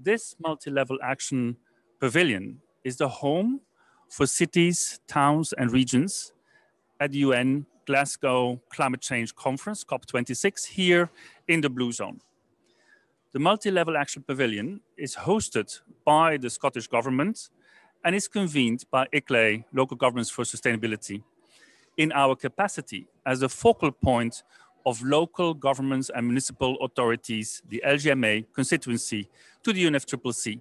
This multi-level action pavilion is the home for cities, towns, and regions at the UN Glasgow Climate Change Conference, COP26, here in the Blue Zone. The Multi-Level Action Pavilion is hosted by the Scottish Government and is convened by ICLEI, Local Governments for Sustainability, in our capacity as a focal point of local governments and municipal authorities, the LGMA constituency to the UNFCCC.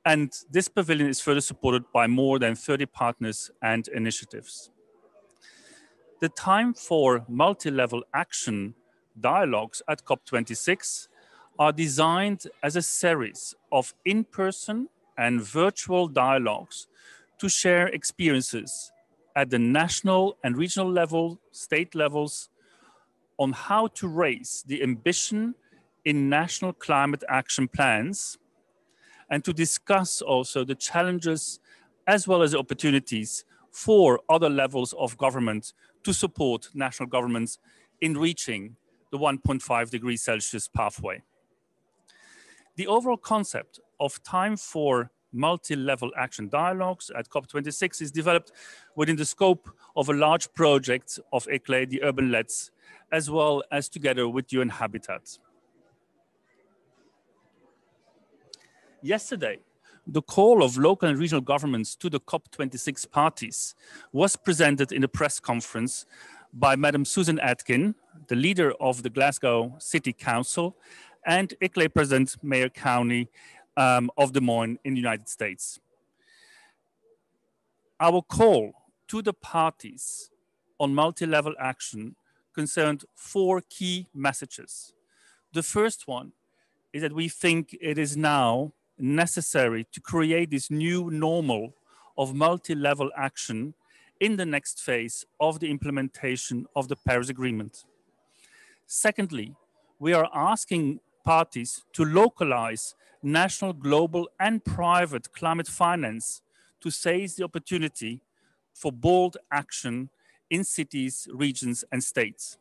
And this pavilion is further supported by more than 30 partners and initiatives. The Time4Multilevel Action dialogues at COP26 are designed as a series of in-person and virtual dialogues to share experiences at the national and regional level, state levels, on how to raise the ambition in national climate action plans, and to discuss also the challenges as well as the opportunities for other levels of government to support national governments in reaching the 1.5 degrees Celsius pathway. The overall concept of Time4Multilevel Action dialogues at COP26 is developed within the scope of a large project of ICLEI, the Urban LEDs, as well as together with UN Habitat. Yesterday, the call of local and regional governments to the COP26 parties was presented in a press conference by Madam Susan Atkin, the leader of the Glasgow City Council, and ICLEI President Mayor County of Des Moines in the United States. Our call to the parties on multi-level action concerned 4 key messages. The first one is that we think it is now necessary to create this new normal of multi-level action in the next phase of the implementation of the Paris Agreement. Secondly, we are asking parties to localize national, global, and private climate finance to seize the opportunity for bold action in cities, regions, and states.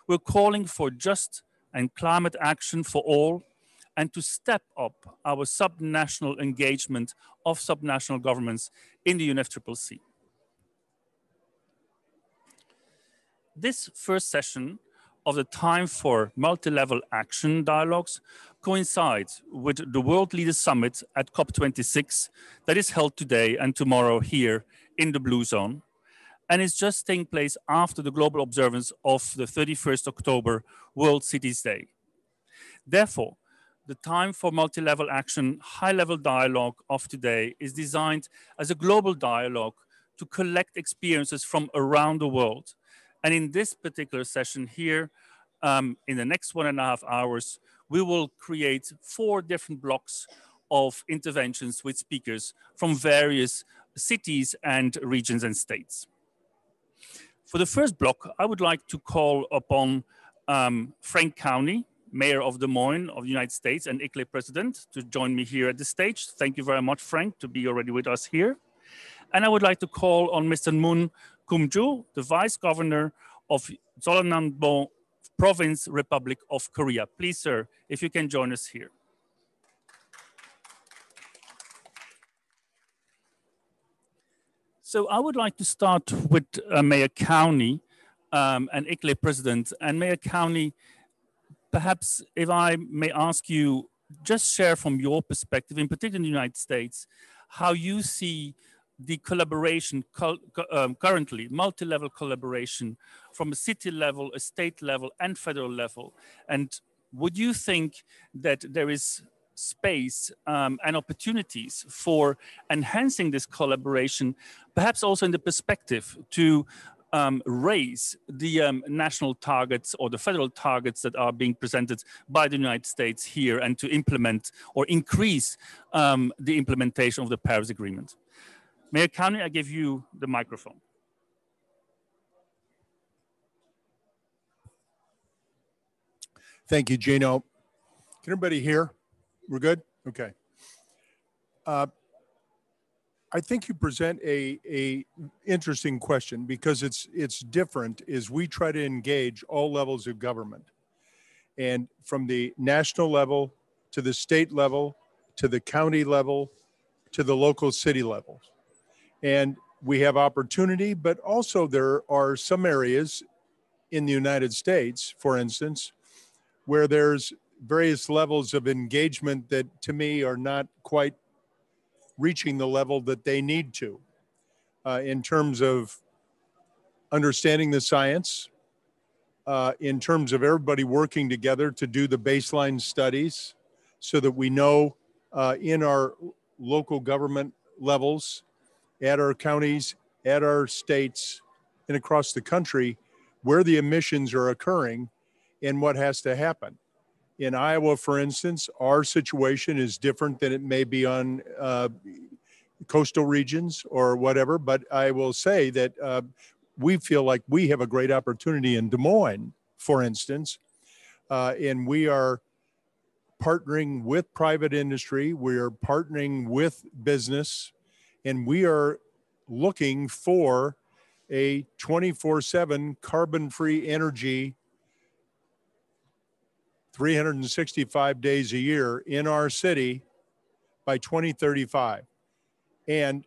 We're calling for just and climate action for all, and to step up our subnational engagement of subnational governments in the UNFCCC. This first session of the Time4Multilevel Action dialogues coincides with the World Leaders Summit at COP26 that is held today and tomorrow here in the Blue Zone, and is just taking place after the global observance of the 31st October World Cities Day. Therefore, the Time4Multilevel Action high-level dialogue of today is designed as a global dialogue to collect experiences from around the world. And in this particular session here, in the next 1.5 hours, we will create 4 different blocks of interventions with speakers from various cities and regions and states. For the first block, I would like to call upon Frank County, Mayor of Des Moines of the United States and ICLEI President, to join me here at the stage. Thank you very much, Frank, to be already with us here. And I would like to call on Mr. Moon Kumju, the Vice Governor of Jeollanam-do Province, Republic of Korea. Please, sir, if you can join us here. So I would like to start with Mayor County and ICLEI President. And Mayor County, perhaps if I may ask you, just share from your perspective, in particular in the United States, how you see the collaboration currently, multi-level collaboration from a city level, a state level, and federal level. And would you think that there is space and opportunities for enhancing this collaboration, perhaps also in the perspective to raise the national targets or the federal targets that are being presented by the United States here, and to implement or increase the implementation of the Paris Agreement? Mayor County, I give you the microphone. Thank you, Gino. Can everybody hear? We're good? Okay. I think you present a interesting question, because it's different as we try to engage all levels of government. And from the national level to the state level, to the county level, to the local city level. And we have opportunity, but also there are some areas in the United States, for instance, where there's various levels of engagement that to me are not quite reaching the level that they need to in terms of understanding the science, in terms of everybody working together to do the baseline studies so that we know in our local government levels, at our counties, at our states, and across the country, where the emissions are occurring and what has to happen. In Iowa, for instance, our situation is different than it may be on coastal regions or whatever, but I will say that we feel like we have a great opportunity in Des Moines, for instance, and we are partnering with private industry, we are partnering with business, and we are looking for a 24/7 carbon-free energy 365 days a year in our city by 2035. And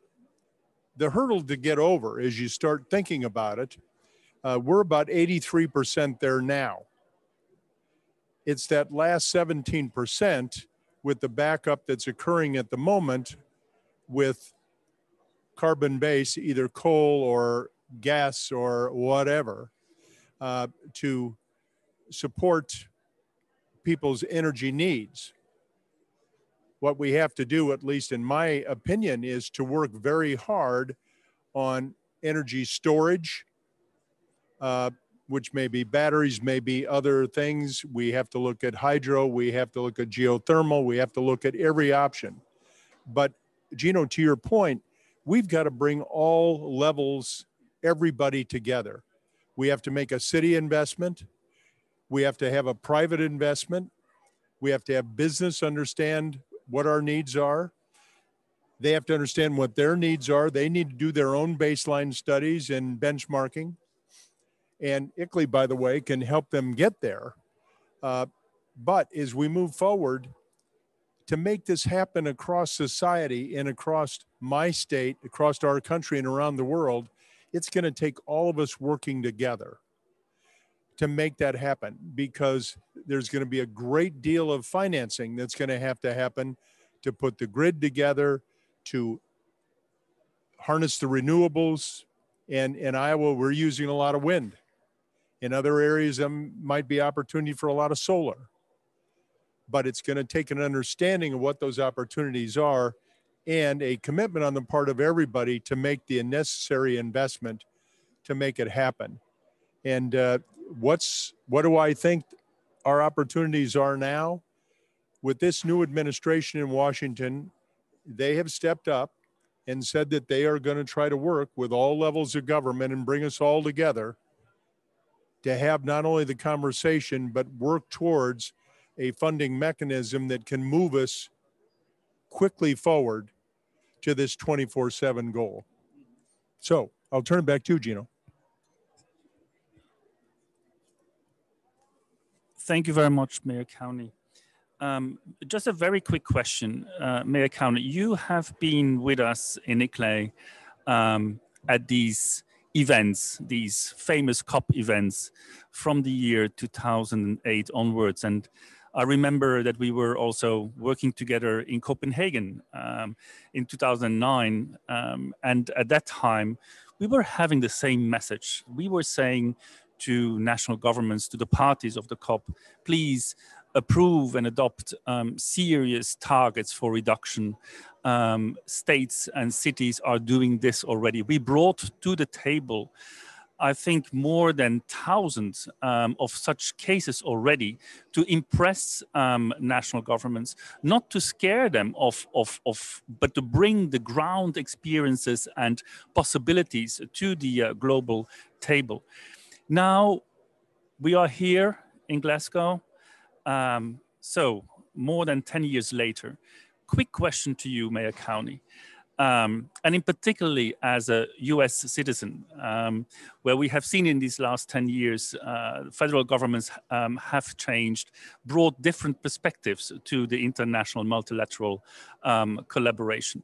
the hurdle to get over as you start thinking about it, we're about 83% there now. It's that last 17% with the backup that's occurring at the moment with carbon-based, either coal or gas or whatever, to support people's energy needs. What we have to do, at least in my opinion, is to work very hard on energy storage, which may be batteries, may be other things. We have to look at hydro, we have to look at geothermal, we have to look at every option. But Gino, to your point, we've got to bring all levels, everybody together. We have to make a city investment. We have to have a private investment. We have to have business understand what our needs are. They have to understand what their needs are. They need to do their own baseline studies and benchmarking. And ICLEI, by the way, can help them get there. But as we move forward, to make this happen across society and across my state, across our country and around the world, it's going to take all of us working together to make that happen, because there's going to be a great deal of financing that's going to have to happen to put the grid together, to harness the renewables. And in Iowa, we're using a lot of wind. In other areas, there might be opportunity for a lot of solar. But it's going to take an understanding of what those opportunities are and a commitment on the part of everybody to make the necessary investment to make it happen. And what do I think our opportunities are now? With this new administration in Washington, they have stepped up and said that they are going to try to work with all levels of government and bring us all together to have not only the conversation, but work towards a funding mechanism that can move us quickly forward to this 24/7 goal. So I'll turn it back to you, Gino. Thank you very much, Mayor Cowney. Just a very quick question, Mayor Cowney. You have been with us in ICLEI at these events, these famous COP events from the year 2008 onwards. And I remember that we were also working together in Copenhagen in 2009. And at that time, we were having the same message. We were saying to national governments, to the parties of the COP, please approve and adopt serious targets for reduction. States and cities are doing this already. We brought to the table, I think, more than thousands of such cases already to impress national governments, not to scare them but to bring the ground experiences and possibilities to the global table. Now we are here in Glasgow. So more than 10 years later, quick question to you, Mayor Cowney. and in particularly as a US citizen, where we have seen in these last 10 years, federal governments have changed, brought different perspectives to the international multilateral collaboration.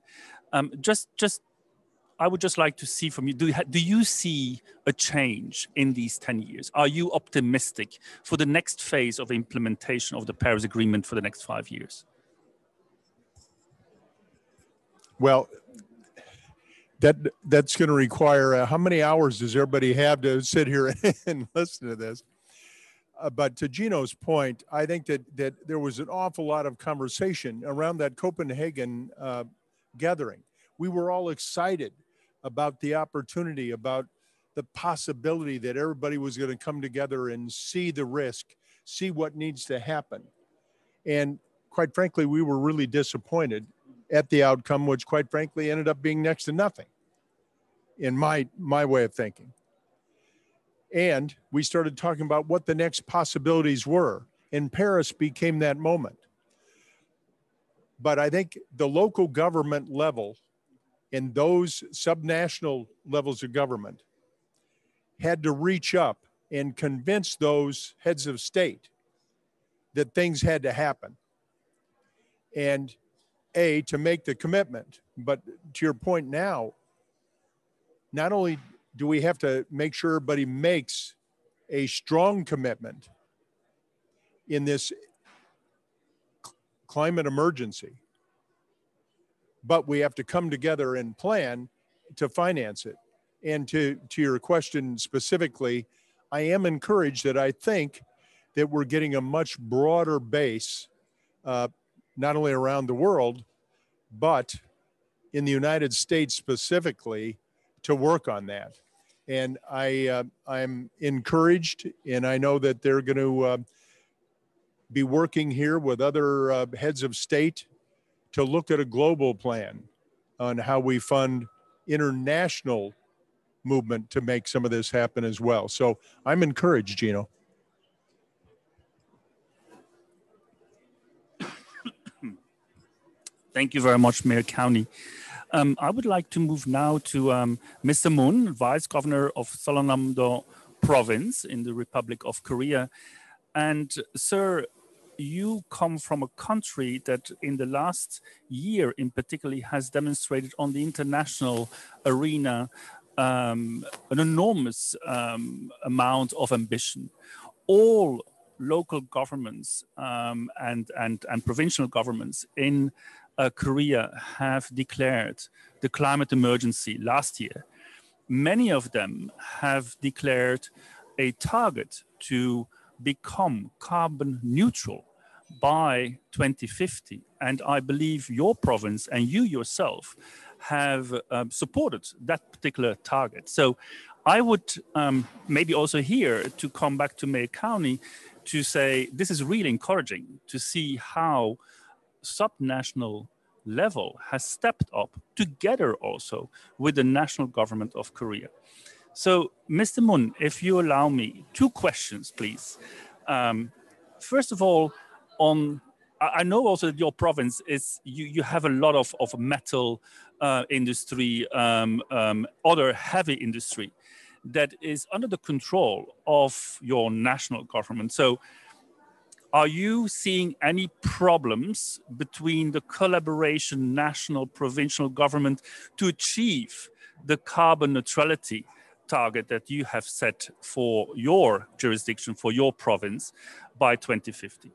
I would just like to see from you, do you see a change in these 10 years? Are you optimistic for the next phase of implementation of the Paris Agreement for the next 5 years? Well, that's going to require, how many hours does everybody have to sit here and listen to this? But to Gino's point, I think that there was an awful lot of conversation around that Copenhagen gathering. We were all excited about the opportunity, about the possibility that everybody was going to come together and see the risk, see what needs to happen. And quite frankly, we were really disappointed at the outcome, which quite frankly ended up being next to nothing in my way of thinking. And we started talking about what the next possibilities were, and Paris became that moment. But I think the local government level and those subnational levels of government had to reach up and convince those heads of state that things had to happen. And to make the commitment, but to your point now, not only do we have to make sure everybody makes a strong commitment in this climate emergency, but we have to come together and plan to finance it. And to your question specifically, I am encouraged that I think that we're getting a much broader base, not only around the world, but in the United States specifically, to work on that. And I'm encouraged, and I know that they're going to be working here with other heads of state to look at a global plan on how we fund international movement to make some of this happen as well. So I'm encouraged, Gino. Thank you very much, Mayor County. I would like to move now to Mr. Moon, Vice Governor of Solonam-do Province in the Republic of Korea. And sir, you come from a country that in the last year in particular has demonstrated on the international arena an enormous amount of ambition. All local governments and provincial governments in Korea have declared the climate emergency last year. Many of them have declared a target to become carbon neutral by 2050. And I believe your province and you yourself have supported that particular target. So I would maybe also here to come back to May County to say this is really encouraging to see how subnational level has stepped up together also with the national government of Korea. So, Mr. Moon, if you allow me, 2 questions, please. First of all, I know also that your province is, you have a lot of metal industry, other heavy industry that is under the control of your national government. So are you seeing any problems between the collaboration national provincial government to achieve the carbon neutrality target that you have set for your jurisdiction, for your province by 2050?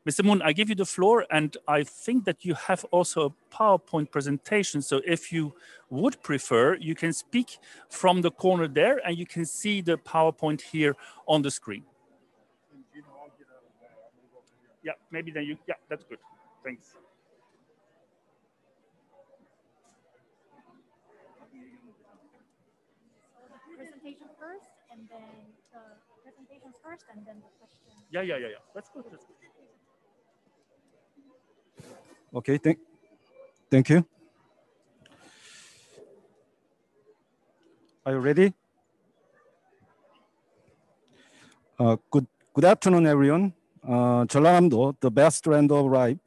Mr. Moon, I give you the floor, and I think that you have also a PowerPoint presentation. So if you would prefer, you can speak from the corner there, and you can see the PowerPoint here on the screen. Yeah, maybe then you, yeah, that's good. Thanks. Presentation first, and then the presentations first, and then the question. Yeah. That's good. That's good. Okay, thank you. Are you ready? Good afternoon, everyone. Jeollanam-do, the best land of life.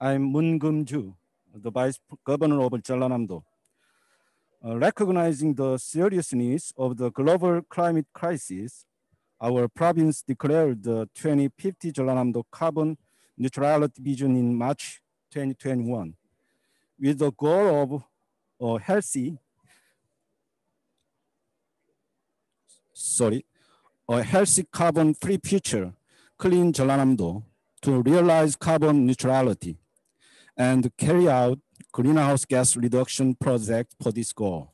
I'm Moon Keum-ju, the Vice Governor of Jeollanam-do. Recognizing the seriousness of the global climate crisis, our province declared the 2050 Jeollanam-do carbon neutrality vision in March 2021 with the goal of a healthy carbon-free future, clean Jeollanam-do, to realize carbon neutrality and carry out greenhouse gas reduction project for this goal.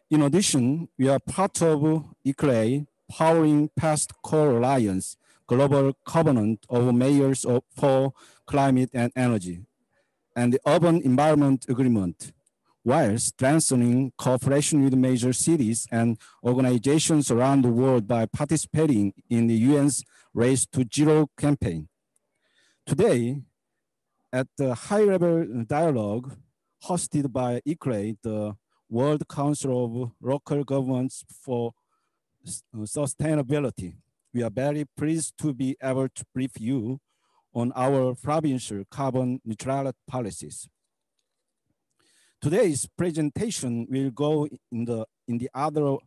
In addition, we are part of ICLEI, Powering Past Core Alliance, Global Covenant of Mayors for Climate and Energy, and the Urban Environment Agreement, while strengthening cooperation with major cities and organizations around the world by participating in the UN's Race to Zero campaign. Today, at the high-level dialogue hosted by ICLEI, the World Council of Local Governments for Sustainability, we are very pleased to be able to brief you on our provincial carbon neutrality policies. Today's presentation will go in the other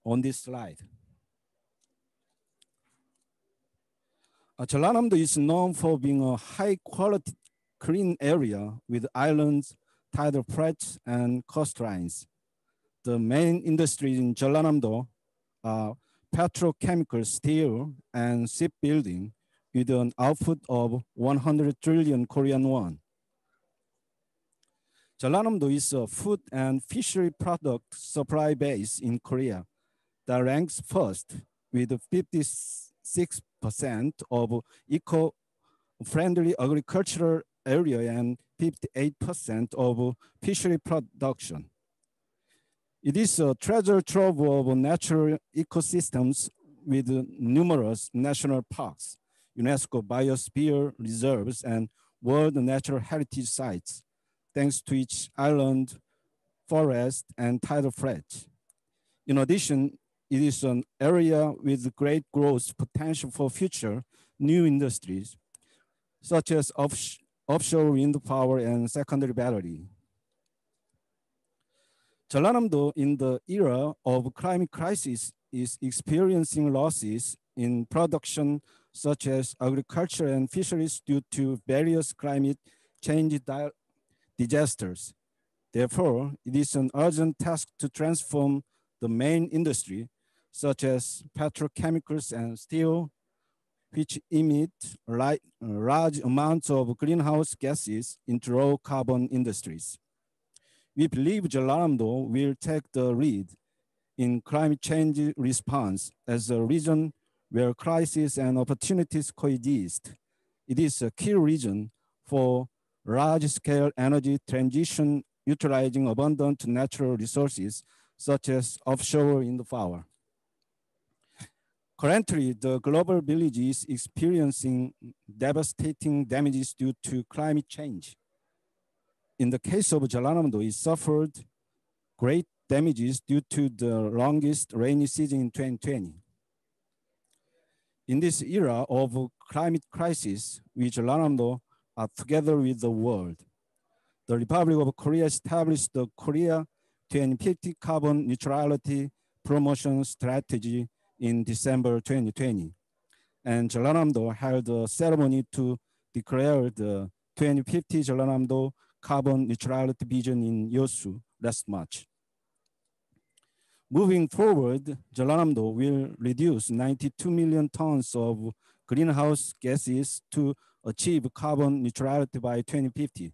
on this slide. Jeollanam-do is known for being a high-quality clean area with islands, tidal flats, and coastlines. The main industries in Jeollanam-do are petrochemical, steel, and shipbuilding with an output of 100 trillion Korean won. Jeollanam-do is a food and fishery product supply base in Korea that ranks first with 56% of eco-friendly agricultural area and 58% of fishery production. It is a treasure trove of natural ecosystems with numerous national parks, UNESCO biosphere reserves, and World Natural Heritage Sites, thanks to its island, forest, and tidal flats. In addition, it is an area with great growth potential for future new industries, such as offshore wind power and secondary battery. Jeollanam-do, in the era of climate crisis, is experiencing losses in production, such as agriculture and fisheries, due to various climate change disasters. Therefore, it is an urgent task to transform the main industry, such as petrochemicals and steel, which emit large amounts of greenhouse gases, into low carbon industries. We believe Jeollanam-do will take the lead in climate change response as a region where crisis and opportunities coexist. It is a key region for large-scale energy transition utilizing abundant natural resources such as offshore wind power. Currently, the global village is experiencing devastating damages due to climate change. In the case of Jeollanam-do, it suffered great damages due to the longest rainy season in 2020. In this era of climate crisis, we Jeollanam-do are together with the world. The Republic of Korea established the Korea 2050 Carbon Neutrality Promotion Strategy in December 2020. And Jeollanam-do held a ceremony to declare the 2050 Jeollanam-do Carbon Neutrality Vision in Yeosu last March. Moving forward, Jeollanam-do will reduce 92 million tons of greenhouse gases to achieve carbon neutrality by 2050.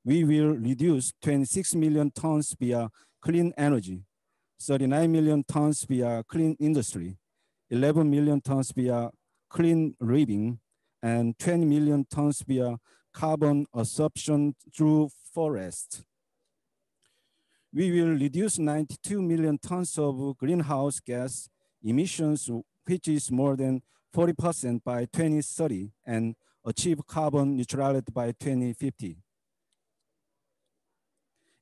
We will reduce 26 million tons via clean energy, 39 million tons via clean industry, 11 million tons via clean living, and 20 million tons via carbon absorption through forests. We will reduce 92 million tons of greenhouse gas emissions, which is more than 40% by 2030, and achieve carbon neutrality by 2050.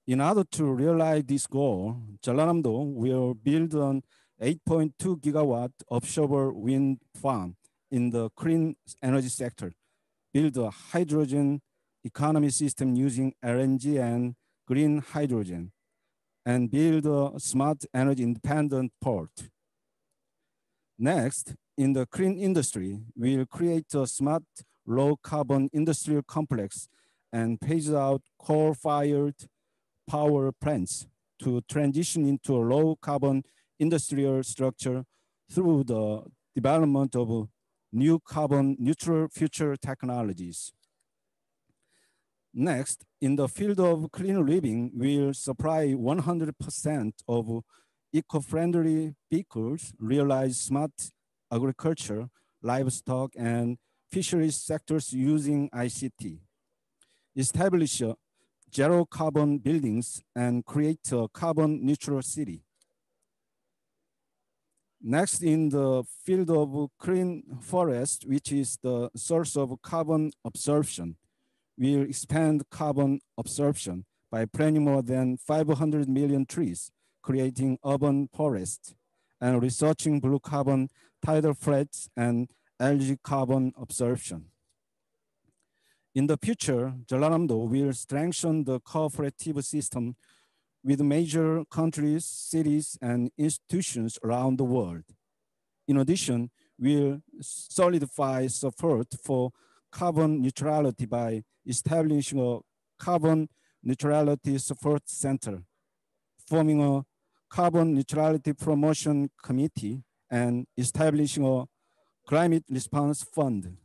In order to realize this goal, Jeollanam-do will build an 8.2 gigawatt offshore wind farm in the clean energy sector, build a hydrogen economy system using LNG and green hydrogen, and build a smart energy independent port. Next, in the clean industry, we'll create a smart low carbon industrial complex and phase out coal-fired power plants to transition into a low carbon industrial structure through the development of new carbon neutral future technologies. Next, in the field of clean living, we'll supply 100% of eco-friendly vehicles, realize smart agriculture, livestock, and fisheries sectors using ICT, establish zero carbon buildings, and create a carbon neutral city. Next, in the field of clean forest, which is the source of carbon absorption, we'll expand carbon absorption by planting more than 500 million trees, creating urban forests, and researching blue carbon tidal flats and algae carbon absorption. In the future, Jeollanam-do will strengthen the cooperative system with major countries, cities, and institutions around the world. In addition, we'll solidify support for carbon neutrality by establishing a carbon neutrality support center, forming a carbon neutrality promotion committee, and establishing a climate response fund.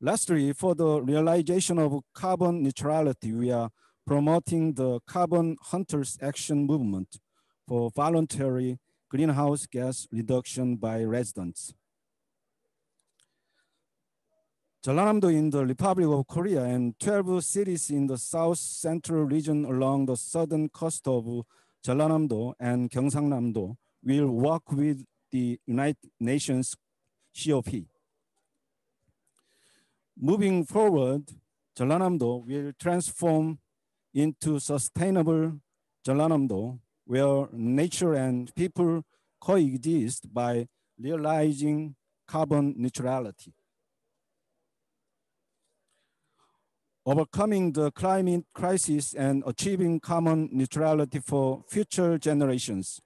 Lastly, for the realization of carbon neutrality, we are promoting the Carbon Hunters Action Movement for voluntary greenhouse gas reduction by residents. Jeollanam-do in the Republic of Korea and 12 cities in the South Central region along the southern coast of Jeollanam-do and Gyeongsangnam-do will work with the United Nations COP. Moving forward, Jeollanam-do will transform into sustainable Jeollanam-do, where nature and people coexist by realizing carbon neutrality. Overcoming the climate crisis and achieving carbon neutrality for future generations,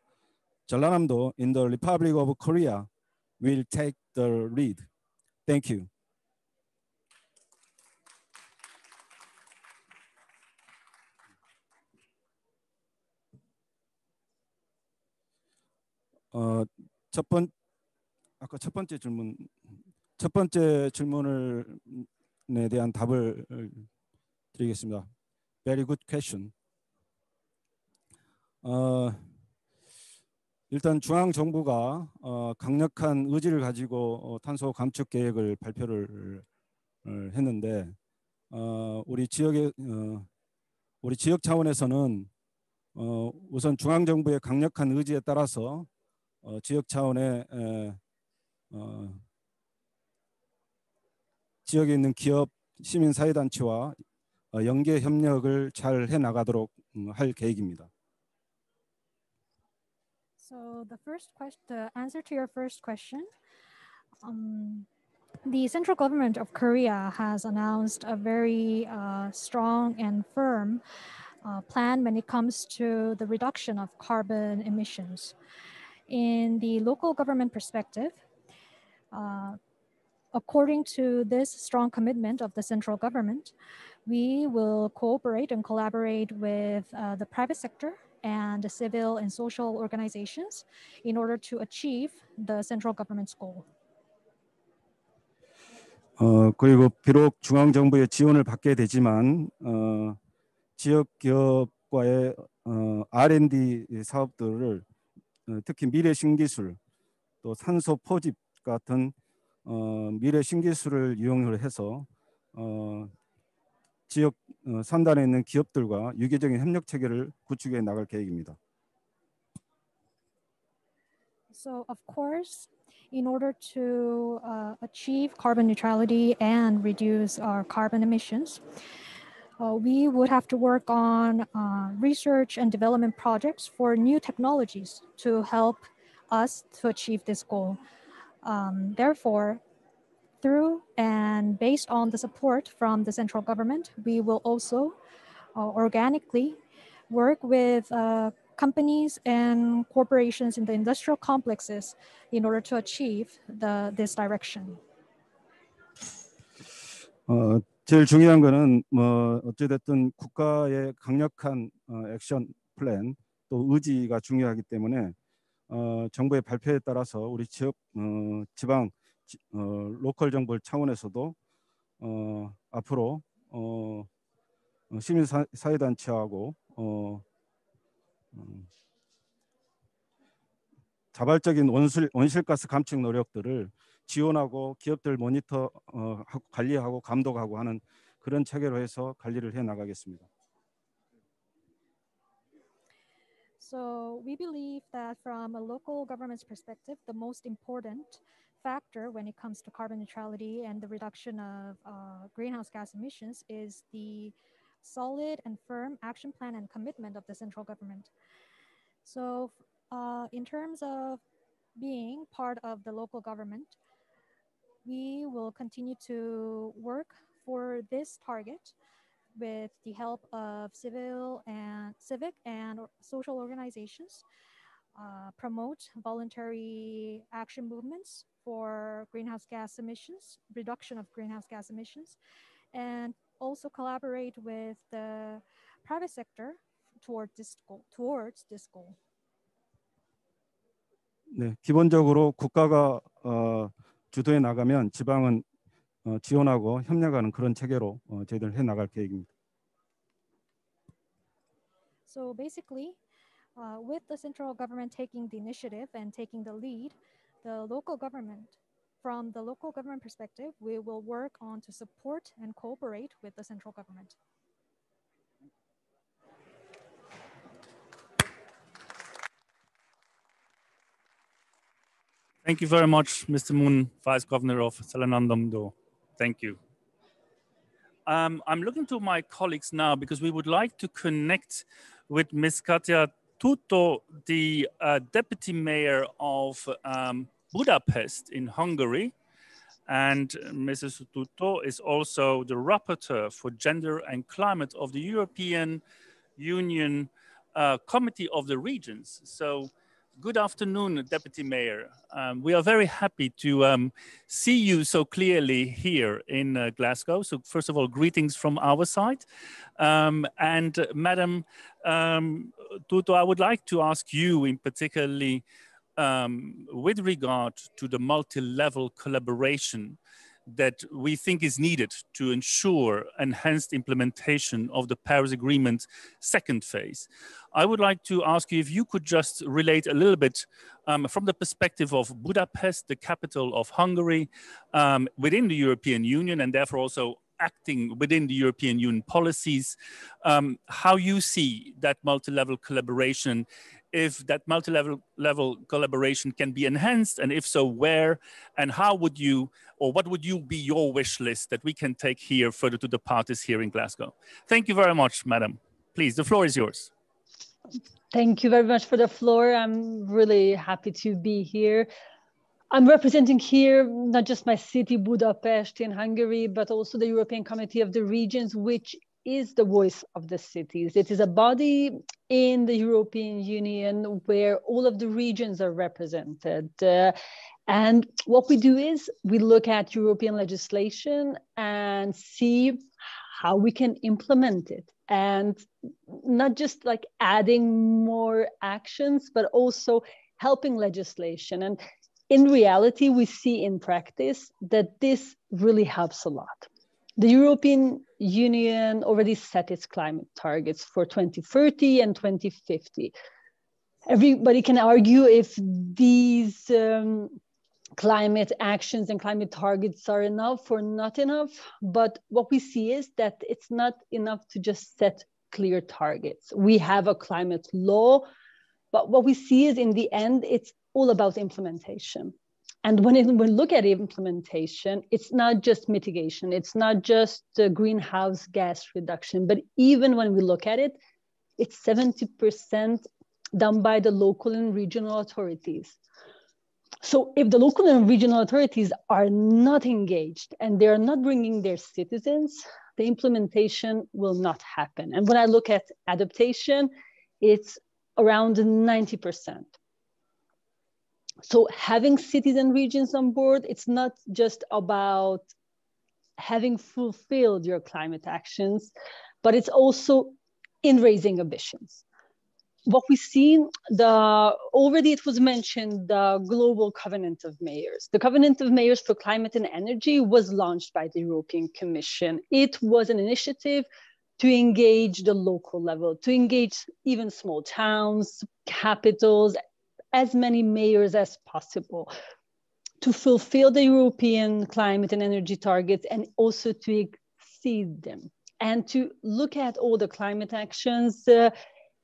Jeollanam-do in the Republic of Korea will take the lead. Thank you. 아까 첫 번째 질문에 대한 답을 드리겠습니다. Very good question. 일단 중앙 정부가 강력한 의지를 가지고 탄소 감축 계획을 발표를 했는데 우리 지역 차원에서는 우선 중앙 정부의 강력한 의지에 따라서 지역 차원의 지역에 있는 기업, 시민사회단체와 연계 협력을 잘 해나가도록 할 계획입니다. So the answer to your first question, the central government of Korea has announced a very strong and firm plan when it comes to the reduction of carbon emissions. In the local government perspective, according to this strong commitment of the central government, we will cooperate and collaborate with the private sector and the civil and social organizations in order to achieve the central government's goal. 그리고 비록 중앙 정부의 지원을 받게 되지만 지역 기업과의 R&D 사업들을 특히 미래 신기술, 또 산소 포집 같은 미래 신기술을 이용을 해서 지역 산단에 있는 기업들과 유기적인 협력 체계를 구축해 나갈 계획입니다. So of course, in order to achieve carbon neutrality and reduce our carbon emissions, we would have to work on research and development projects for new technologies to help us to achieve this goal. Therefore, through, and based on the support from the central government, we will also organically work with companies and corporations in the industrial complexes in order to achieve this direction. 제일 중요한 거는 뭐 어찌됐든 국가의 강력한 액션 플랜 또 의지가 중요하기 때문에 정부의 발표에 따라서 우리 지역 지방 로컬 정부 차원에서도 앞으로 시민사회단체하고 자발적인 온실가스 감축 노력들을 지원하고 기업들 모니터 관리하고 감독하고 하는 그런 체계로 해서 관리를 해 나가겠습니다. So we believe that from a local government's perspective, the most important factor when it comes to carbon neutrality and the reduction of greenhouse gas emissions is the solid and firm action plan and commitment of the central government. So in terms of being part of the local government, we will continue to work for this target with the help of civic and social organizations, promote voluntary action movements for greenhouse gas emissions, reduction of greenhouse gas emissions, and also collaborate with the private sector towards this goal. 네, 기본적으로 국가가 주도해 나가면 지방은 지원하고 협력하는 그런 체계로 저희들 해 나갈 계획입니다. So basically, with the central government taking the initiative and taking the lead, from the local government perspective, we will work on to support and cooperate with the central government. Thank you very much, Mr. Moon, Vice Governor of Salanandamdo. Thank you. I'm looking to my colleagues now because we would like to connect with Ms. Katja Tutto, the Deputy Mayor of Budapest in Hungary. And Mrs. Tutto is also the Rapporteur for Gender and Climate of the European Union Committee of the Regions. So good afternoon, Deputy Mayor. We are very happy to see you so clearly here in Glasgow. So first of all, greetings from our side. And Madam Tutto, I would like to ask you in particularly with regard to the multi-level collaboration that we think is needed to ensure enhanced implementation of the Paris Agreement second phase. I would like to ask you if you could just relate a little bit from the perspective of Budapest, the capital of Hungary, within the European Union, and therefore also acting within the European Union policies, how you see that multi-level collaboration, if that multi-level collaboration can be enhanced, and if so, where, and how would you, or what would you be your wish list that we can take here further to the parties here in Glasgow? Thank you very much, Madam. Please, the floor is yours. Thank you very much for the floor. I'm really happy to be here. I'm representing here not just my city, Budapest in Hungary, but also the European Committee of the Regions, which is the voice of the cities. It is a body in the European Union where all of the regions are represented. And what we do is we look at European legislation and see how we can implement it. And not just like adding more actions, but also helping legislation. And in reality, we see in practice that this really helps a lot. The European Union already set its climate targets for 2030 and 2050. Everybody can argue if these climate actions and climate targets are enough or not enough. But what we see is that it's not enough to just set clear targets. We have a climate law, but what we see is in the end, it's all about implementation. And when we look at implementation, it's not just mitigation, it's not just greenhouse gas reduction, but even when we look at it, it's 70% done by the local and regional authorities. So if the local and regional authorities are not engaged and they're not bringing their citizens, the implementation will not happen. And when I look at adaptation, it's around 90%. So having cities and regions on board, it's not just about having fulfilled your climate actions, but it's also in raising ambitions. What we see, already it was mentioned, the Global Covenant of Mayors. The Covenant of Mayors for Climate and Energy was launched by the European Commission. It was an initiative to engage the local level, to engage even small towns, capitals, as many mayors as possible, to fulfill the European climate and energy targets and also to exceed them, and to look at all the climate actions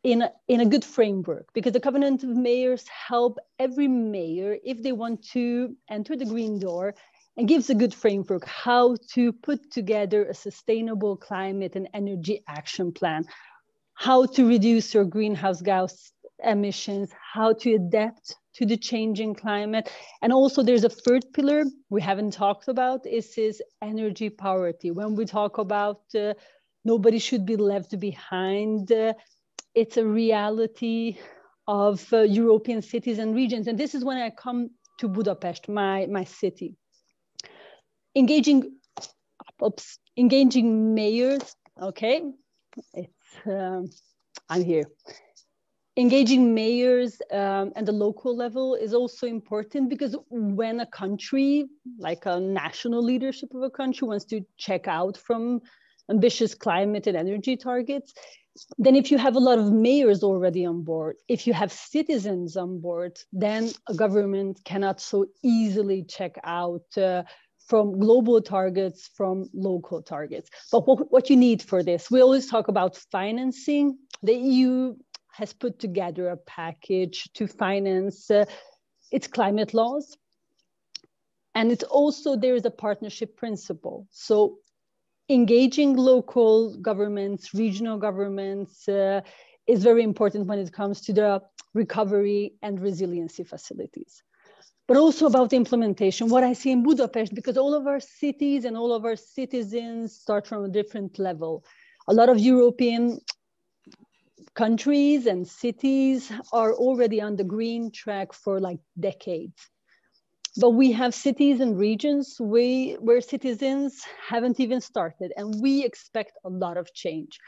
in a good framework, because the Covenant of Mayors help every mayor, if they want to enter the green door, and gives a good framework how to put together a sustainable climate and energy action plan, how to reduce your greenhouse gas emissions, how to adapt to the changing climate. And also there's a third pillar we haven't talked about, is energy poverty. When we talk about nobody should be left behind, it's a reality of European cities and regions. And this is when I come to Budapest, my city. Engaging mayors, okay, I'm here. Engaging mayors and the local level is also important, because when a country, like a national leadership of a country, wants to check out from ambitious climate and energy targets, then if you have a lot of mayors already on board, if you have citizens on board, then a government cannot so easily check out from global targets, from local targets. But what you need for this, we always talk about financing. The EU has put together a package to finance its climate laws. And it's also, there is a partnership principle. So engaging local governments, regional governments is very important when it comes to the recovery and resiliency facilities. But also about implementation, what I see in Budapest, because all of our cities and all of our citizens start from a different level. A lot of European countries and cities are already on the green track for like decades. But we have cities and regions where citizens haven't even started, and we expect a lot of change.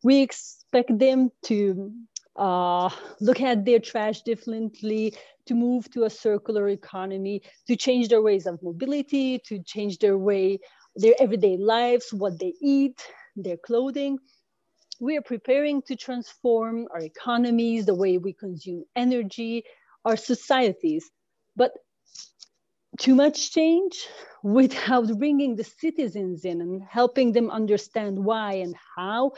We expect them to look at their trash differently, to move to a circular economy, to change their ways of mobility, to change their everyday lives, what they eat, their clothing. We are preparing to transform our economies, the way we consume energy, our societies. But too much change without bringing the citizens in and helping them understand why and how,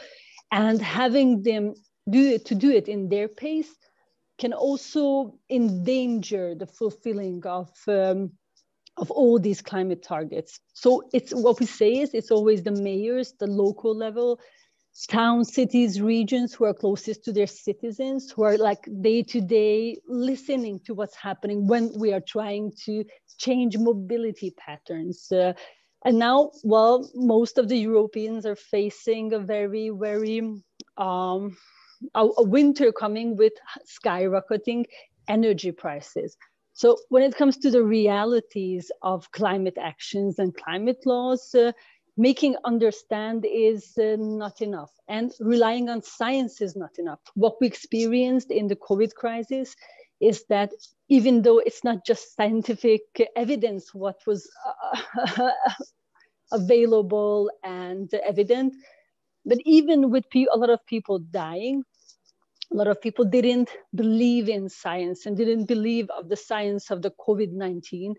and having them do it in their pace, can also endanger the fulfilling of all these climate targets. So it's what we say is it's always the mayors, the local level, towns, cities, regions who are closest to their citizens, who are like day to day listening to what's happening when we are trying to change mobility patterns. And now, well, most of the Europeans are facing a very, very, a winter coming with skyrocketing energy prices. So when it comes to the realities of climate actions and climate laws, making understand is not enough, and relying on science is not enough. What we experienced in the COVID crisis is that even though it's not just scientific evidence what was available and evident, but even with a lot of people dying, a lot of people didn't believe in science and didn't believe of the science of the COVID-19.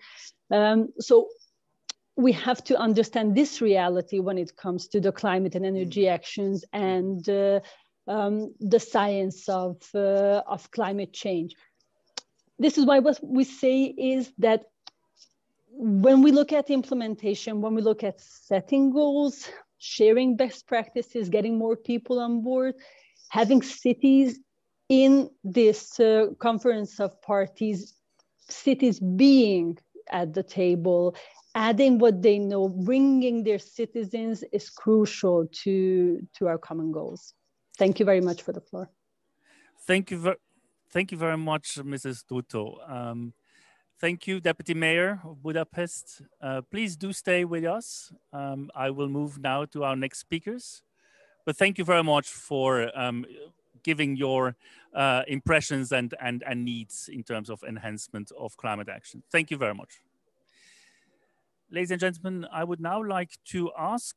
So we have to understand this reality when it comes to the climate and energy actions and the science of climate change. This is why what we say is that when we look at implementation, when we look at setting goals, sharing best practices, getting more people on board, having cities in this conference of parties cities being at the table, adding what they know, bringing their citizens is crucial to our common goals. Thank you very much for the floor. Thank you very much, Mrs. Duto. Thank you, Deputy Mayor of Budapest. Please do stay with us. I will move now to our next speakers. But thank you very much for giving your impressions and needs in terms of enhancement of climate action. Thank you very much. Ladies and gentlemen, I would now like to ask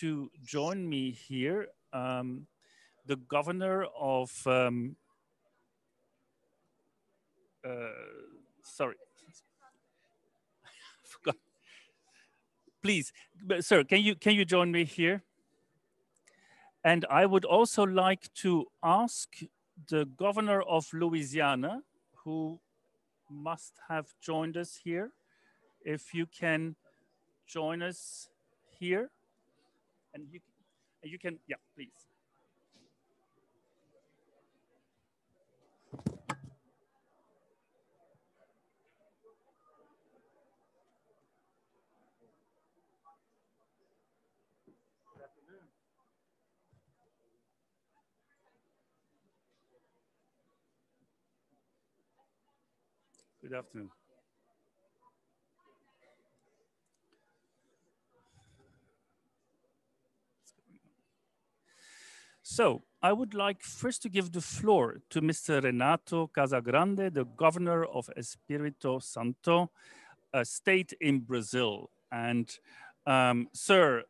to join me here the governor of, sorry, forgot. Please, sir, can you join me here? And I would also like to ask the governor of Louisiana, who must have joined us here, if you can join us here. And you can, yeah, please. Good afternoon. So I would like first to give the floor to Mr. Renato Casagrande, the governor of Espírito Santo, a state in Brazil. And sir,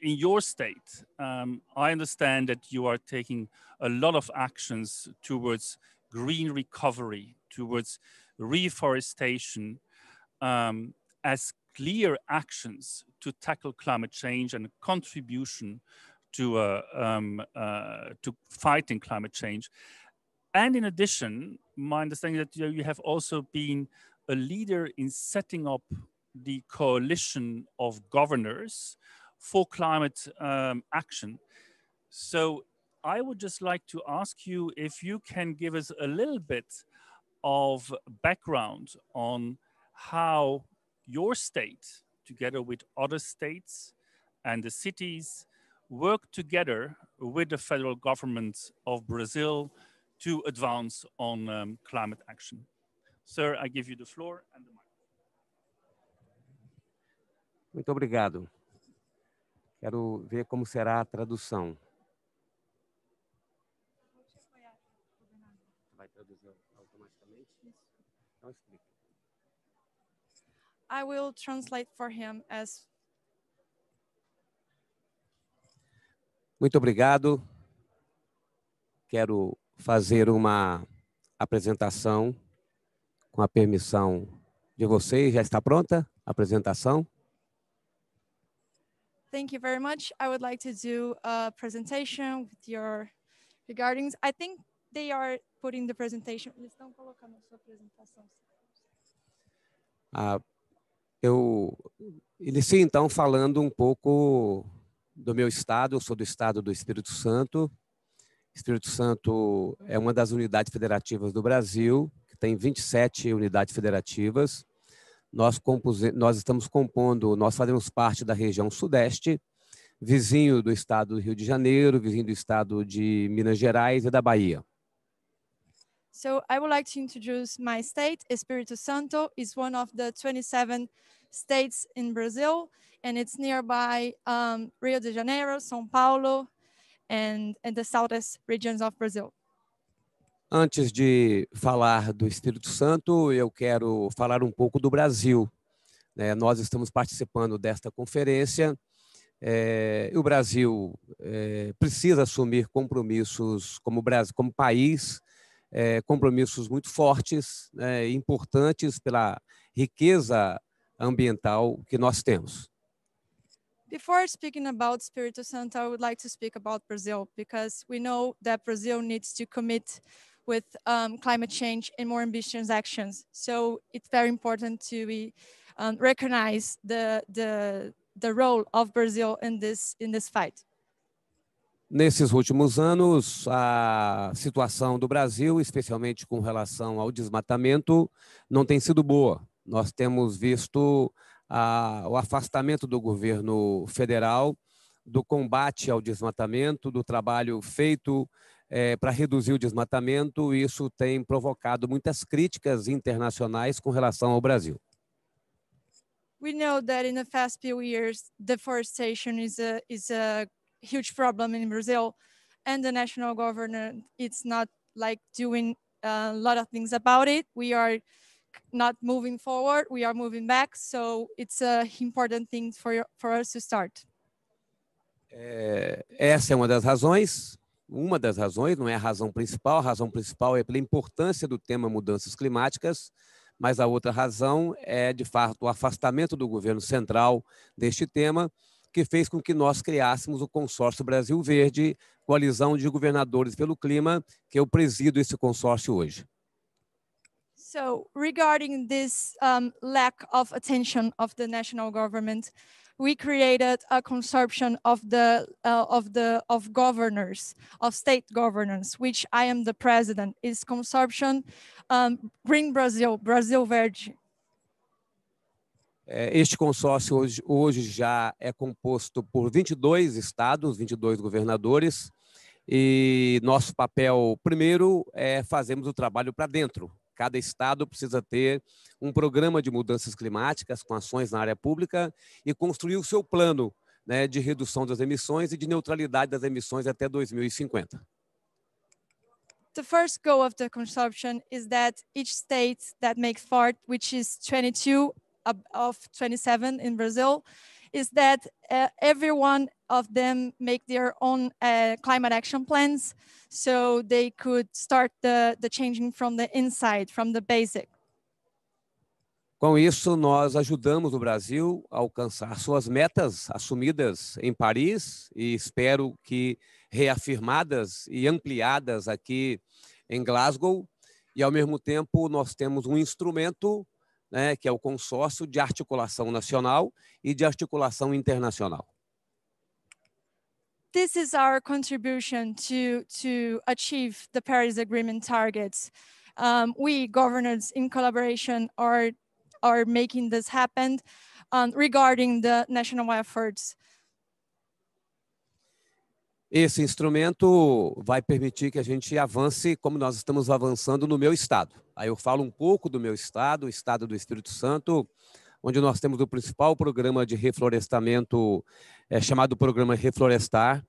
in your state, I understand that you are taking a lot of actions towards green recovery, towards reforestation, as clear actions to tackle climate change and contribution to fighting climate change. And in addition, my understanding that you have also been a leader in setting up the coalition of governors for climate action. So I would just like to ask you if you can give us a little bit of background on how your state, together with other states and the cities, work together with the federal government of Brazil to advance on climate action. Sir, I give you the floor and the mic. Muito obrigado. Quero ver como será a tradução. Vai traduzir automaticamente? Então explica. I will translate for him as. Muito obrigado. Quero fazer uma apresentação com a permissão de vocês. Já está pronta a apresentação? Thank you very much. I would like to do a presentation with your regardings. I think they are putting the presentation. Eles estão colocando a sua apresentação. Eu inicio então falando um pouco do meu estado. Eu sou do estado do Espírito Santo. Espírito Santo é uma das unidades federativas do Brasil, que tem 27 unidades federativas. Nós estamos compondo, nós fazemos parte da região Sudeste, vizinho do estado do Rio de Janeiro, vizinho do estado de Minas Gerais e da Bahia. So I would like to introduce my state. Espírito Santo is one of the 27 states in Brazil, and it's nearby Rio de Janeiro, São Paulo, and the southern regions of Brazil. Antes de falar do Espírito Santo, eu quero falar um pouco do Brasil. Nós estamos participando desta conferência. O Brasil precisa assumir compromissos como país, compromissos muito fortes, importantes pela riqueza ambiental que nós temos. Before speaking about Espírito Santo, I would like to speak about Brazil, because we know that Brazil needs to commit with climate change and more ambitious actions. So it's very important to recognize the role of Brazil in this fight. Nesses últimos anos, a situação do Brasil, especialmente com relação ao desmatamento, não tem sido boa. Nós temos visto o afastamento do governo federal do combate ao desmatamento, do trabalho feito para reduzir o desmatamento, e isso tem provocado muitas críticas internacionais com relação ao Brasil. We know that in the past few years, deforestation is a huge problem in Brazil, and the national government it's not like doing a lot of things about it. We are not moving forward, we are moving back, so it's an important thing for us to start. Essa é uma das razões, não é a razão principal é pela importância do tema mudanças climáticas, mas a outra razão é, de fato, o afastamento do governo central deste tema, que fez com que nós criássemos o Consórcio Brasil Verde, coalizão de governadores pelo clima, que eu presido esse consórcio hoje. So regarding this lack of attention of the national government, we created a consortium of governors, of state governors, which I am the president. It's consortium Green Brazil, Brasil Verde. Este consórcio hoje já é composto por 22 estados, 22 governadores, e nosso papel primeiro é fazermos o trabalho para dentro. Cada estado precisa ter um programa de mudanças climáticas com ações na área pública e construir o seu plano, né, de redução das emissões e de neutralidade das emissões até 2050. The first goal of the consortium is that each state that makes part, which is 22 of 27 in Brazil, is that every one of them make their own climate action plans, so they could start the changing from the inside, from the basic. Com isso, nós ajudamos o Brasil a alcançar suas metas assumidas em Paris e espero que reafirmadas e ampliadas aqui em Glasgow. E, ao mesmo tempo, nós temos um instrumento, né, que é o consórcio de articulação nacional e de articulação internacional. This is our contribution to achieve the Paris Agreement targets. We governors in collaboration are making this happen regarding the national efforts. Esse instrumento vai permitir que a gente avance como nós estamos avançando no meu estado. Aí eu falo um pouco do meu estado, o estado do Espírito Santo, onde nós temos o principal programa de reflorestamento, chamado Programa Reflorestar,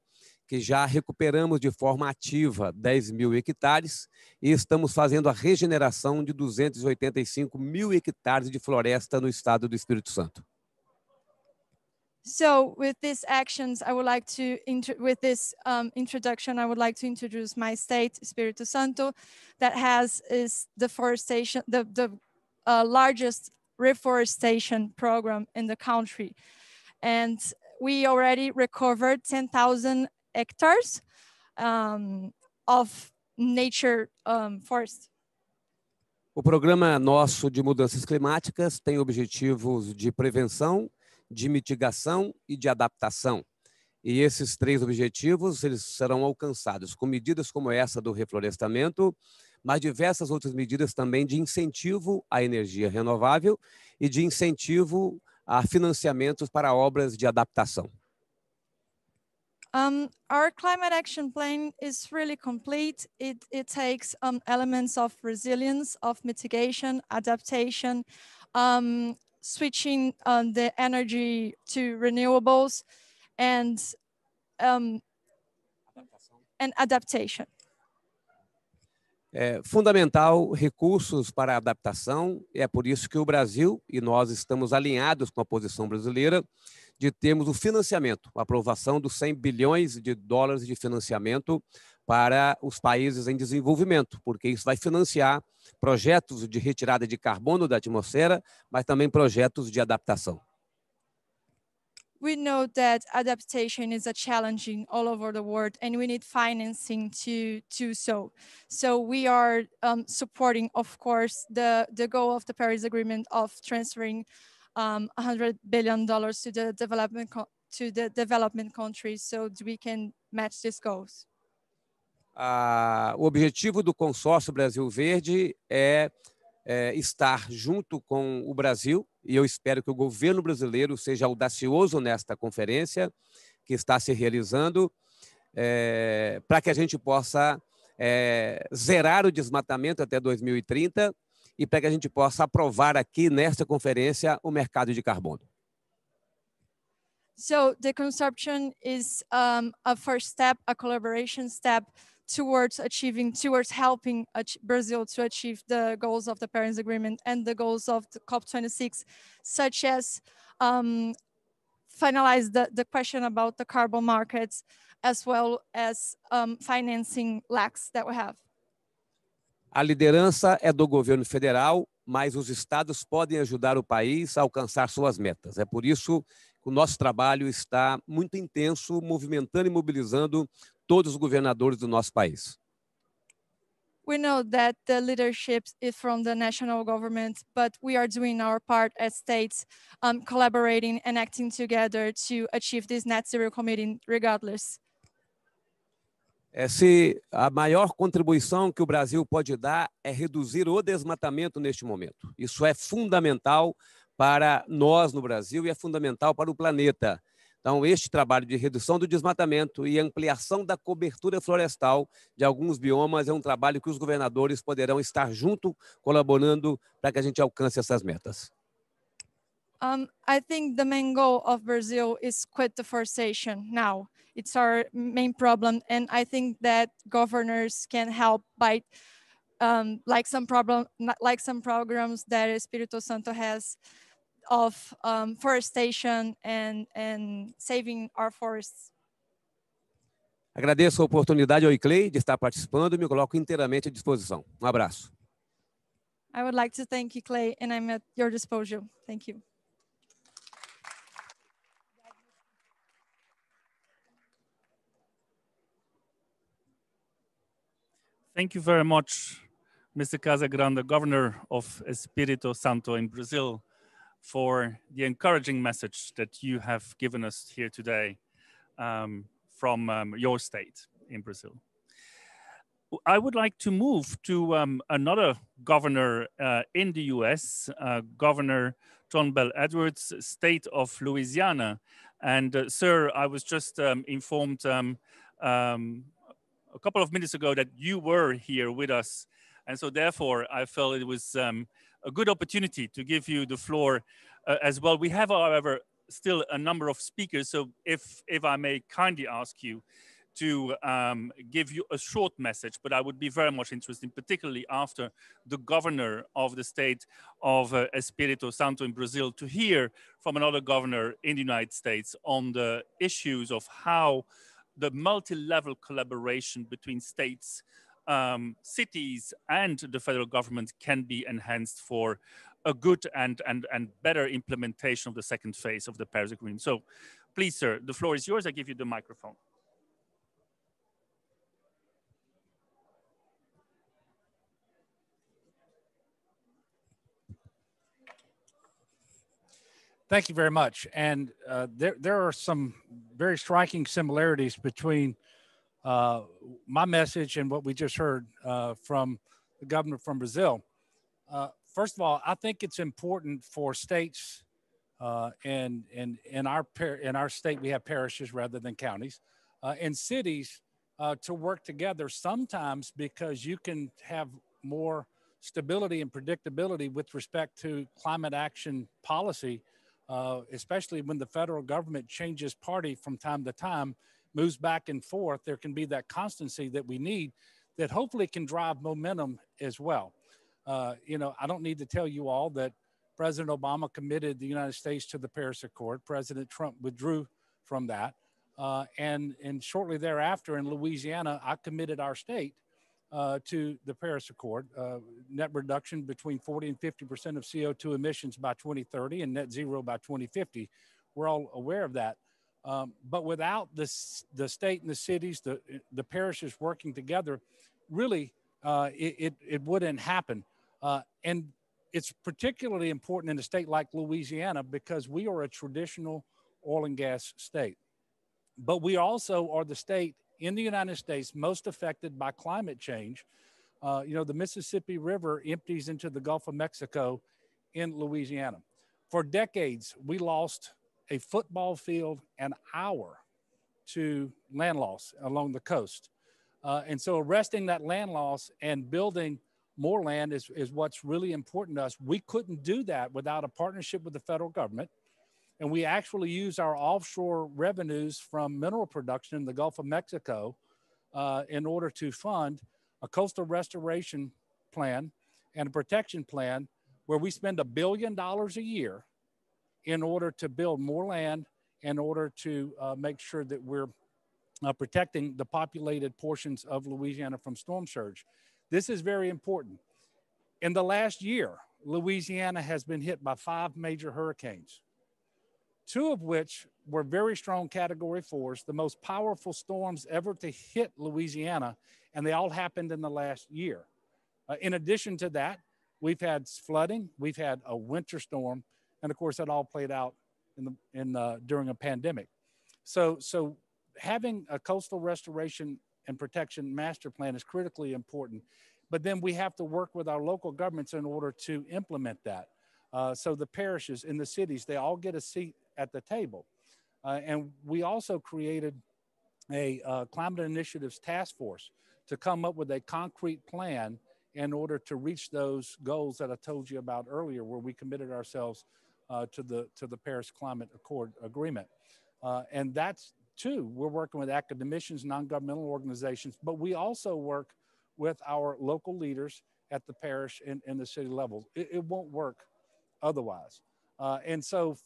que já recuperamos de forma ativa 10 mil hectares e estamos fazendo a regeneração de 285 mil hectares de floresta no estado do Espírito Santo. So with these actions, I would like to, with this introduction, I would like to introduce my state, Espírito Santo, that has deforestation, the largest reforestation program in the country. And we already recovered 10,000 hectares of nature forest. O programa nosso de mudanças climáticas tem objetivos de prevenção, de mitigação e de adaptação. E esses três objetivos eles serão alcançados com medidas como essa do reflorestamento, mas diversas outras medidas também de incentivo à energia renovável e de incentivo a financiamentos para obras de adaptação. Our climate action plan is really complete. It takes elements of resilience, of mitigation, adaptation, switching the energy to renewables, and adaptation. É fundamental recursos para a adaptação, e é por isso que o Brasil, e nós estamos alinhados com a posição brasileira, de termos o financiamento, a aprovação dos 100 bilhões de dólares de financiamento para os países em desenvolvimento, porque isso vai financiar projetos de retirada de carbono da atmosfera, mas também projetos de adaptação. We know that adaptation is a challenge all over the world, and we need financing to do so. So we are supporting, of course, the goal of the Paris Agreement of transferring $100 billion to the to the development countries so we can match these goals? O objetivo do Consórcio Brasil Verde é estar junto com o Brasil, e eu espero que o governo brasileiro seja audacioso nesta conferência que está se realizando, para que a gente possa zerar o desmatamento até 2030 e para que a gente possa aprovar aqui nesta conferência o mercado de carbono. So the consumption is a first step, a collaboration step towards helping Brazil to achieve the goals of the Paris Agreement and the goals of the COP26, such as finalize the question about the carbon markets, as well as financing lacks that we have. A liderança é do governo federal, mas os estados podem ajudar o país a alcançar suas metas. É por isso que o nosso trabalho está muito intenso, movimentando e mobilizando todos os governadores do nosso país. We know that the leadership is from the national government, but we are doing our part as states, collaborating and acting together to achieve this net zero commitment regardless. Se a maior contribuição que o Brasil pode dar é reduzir o desmatamento neste momento. Isso é fundamental para nós no Brasil e é fundamental para o planeta. Então, este trabalho de redução do desmatamento e ampliação da cobertura florestal de alguns biomas é um trabalho que os governadores poderão estar junto, colaborando para que a gente alcance essas metas. I think the main goal of Brazil is quit deforestation now. It's our main problem, and I think that governors can help by, like some programs that Espírito Santo has of forestation and saving our forests. Agradeço a oportunidade ao ICLEI de estar participando e me coloco inteiramente à disposição. Um abraço. I would like to thank ICLEI, and I'm at your disposal. Thank you. Thank you very much, Mr. Casagrande, Governor of Espírito Santo in Brazil, for the encouraging message that you have given us here today from your state in Brazil. I would like to move to another governor in the US, Governor John Bell Edwards, state of Louisiana. And sir, I was just informed a couple of minutes ago that you were here with us. And so therefore, I felt it was a good opportunity to give you the floor as well. We have, however, still a number of speakers. So if I may kindly ask you to give you a short message, but I would be very much interested, particularly after the governor of the state of Espírito Santo in Brazil, to hear from another governor in the United States on the issues of how the multi-level collaboration between states, cities, and the federal government can be enhanced for a good and better implementation of the second phase of the Paris Agreement. So please, sir, the floor is yours. I give you the microphone. Thank you very much. And there are some very striking similarities between my message and what we just heard from the governor from Brazil. First of all, I think it's important for states, and in our state we have parishes rather than counties, and cities to work together sometimes because you can have more stability and predictability with respect to climate action policy. Especially when the federal government changes party from time to time, moves back and forth, there can be that constancy that we need that hopefully can drive momentum as well. You know, I don't need to tell you all that President Obama committed the United States to the Paris Accord. President Trump withdrew from that. And shortly thereafter in Louisiana, I committed our state to the Paris Accord, net reduction between 40 and 50% of CO2 emissions by 2030 and net zero by 2050. We're all aware of that. But without the state and the cities, the parishes working together, really, it wouldn't happen. And it's particularly important in a state like Louisiana because we are a traditional oil and gas state. But we also are the state in the United States most affected by climate change. You know, the Mississippi River empties into the Gulf of Mexico in Louisiana. For decades, we lost a football field an hour to land loss along the coast. And so arresting that land loss and building more land is what's really important to us. We couldn't do that without a partnership with the federal government. And we actually use our offshore revenues from mineral production in the Gulf of Mexico in order to fund a coastal restoration plan and a protection plan where we spend $1 billion a year in order to build more land, in order to make sure that we're protecting the populated portions of Louisiana from storm surge. This is very important. In the last year, Louisiana has been hit by 5 major hurricanes, 2 of which were very strong Category 4s, the most powerful storms ever to hit Louisiana, and they all happened in the last year. In addition to that, we've had flooding, we've had a winter storm, and of course that all played out during a pandemic. So having a coastal restoration and protection master plan is critically important, but then we have to work with our local governments in order to implement that. So the parishes in the cities, they all get a seat at the table. And we also created a climate initiatives task force to come up with a concrete plan in order to reach those goals that I told you about earlier, where we committed ourselves to the Paris Climate Accord agreement. And that's too, we're working with academicians, non-governmental organizations, but we also work with our local leaders at the parish and the city level. It won't work otherwise. And so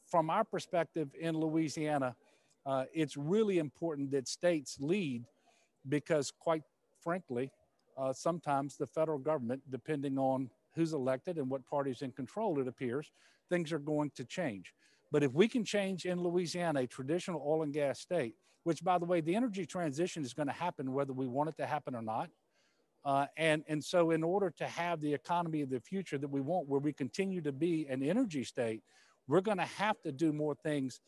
from our perspective in Louisiana, it's really important that states lead, because quite frankly, sometimes the federal government, depending on who's elected and what party's in control, it appears, things are going to change. But if we can change in Louisiana, a traditional oil and gas state, which by the way, the energy transition is going to happen whether we want it to happen or not. And so in order to have the economy of the future that we want, where we continue to be an energy state, we're going to have to do more things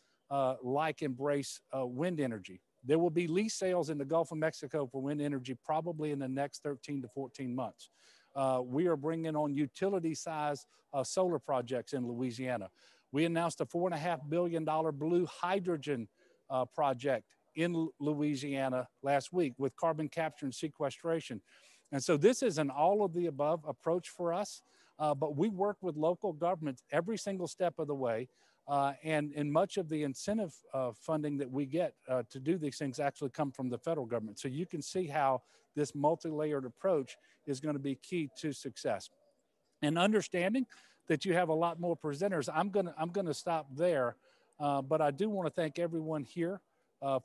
like embrace wind energy. There will be lease sales in the Gulf of Mexico for wind energy probably in the next 13 to 14 months. We are bringing on utility size solar projects in Louisiana. We announced a $4.5 billion blue hydrogen project in Louisiana last week with carbon capture and sequestration. And so this is an all of the above approach for us, but we work with local governments every single step of the way. And much of the incentive funding that we get to do these things actually come from the federal government. So you can see how this multi-layered approach is going to be key to success. And understanding that you have a lot more presenters, I'm gonna stop there. But I do want to thank everyone here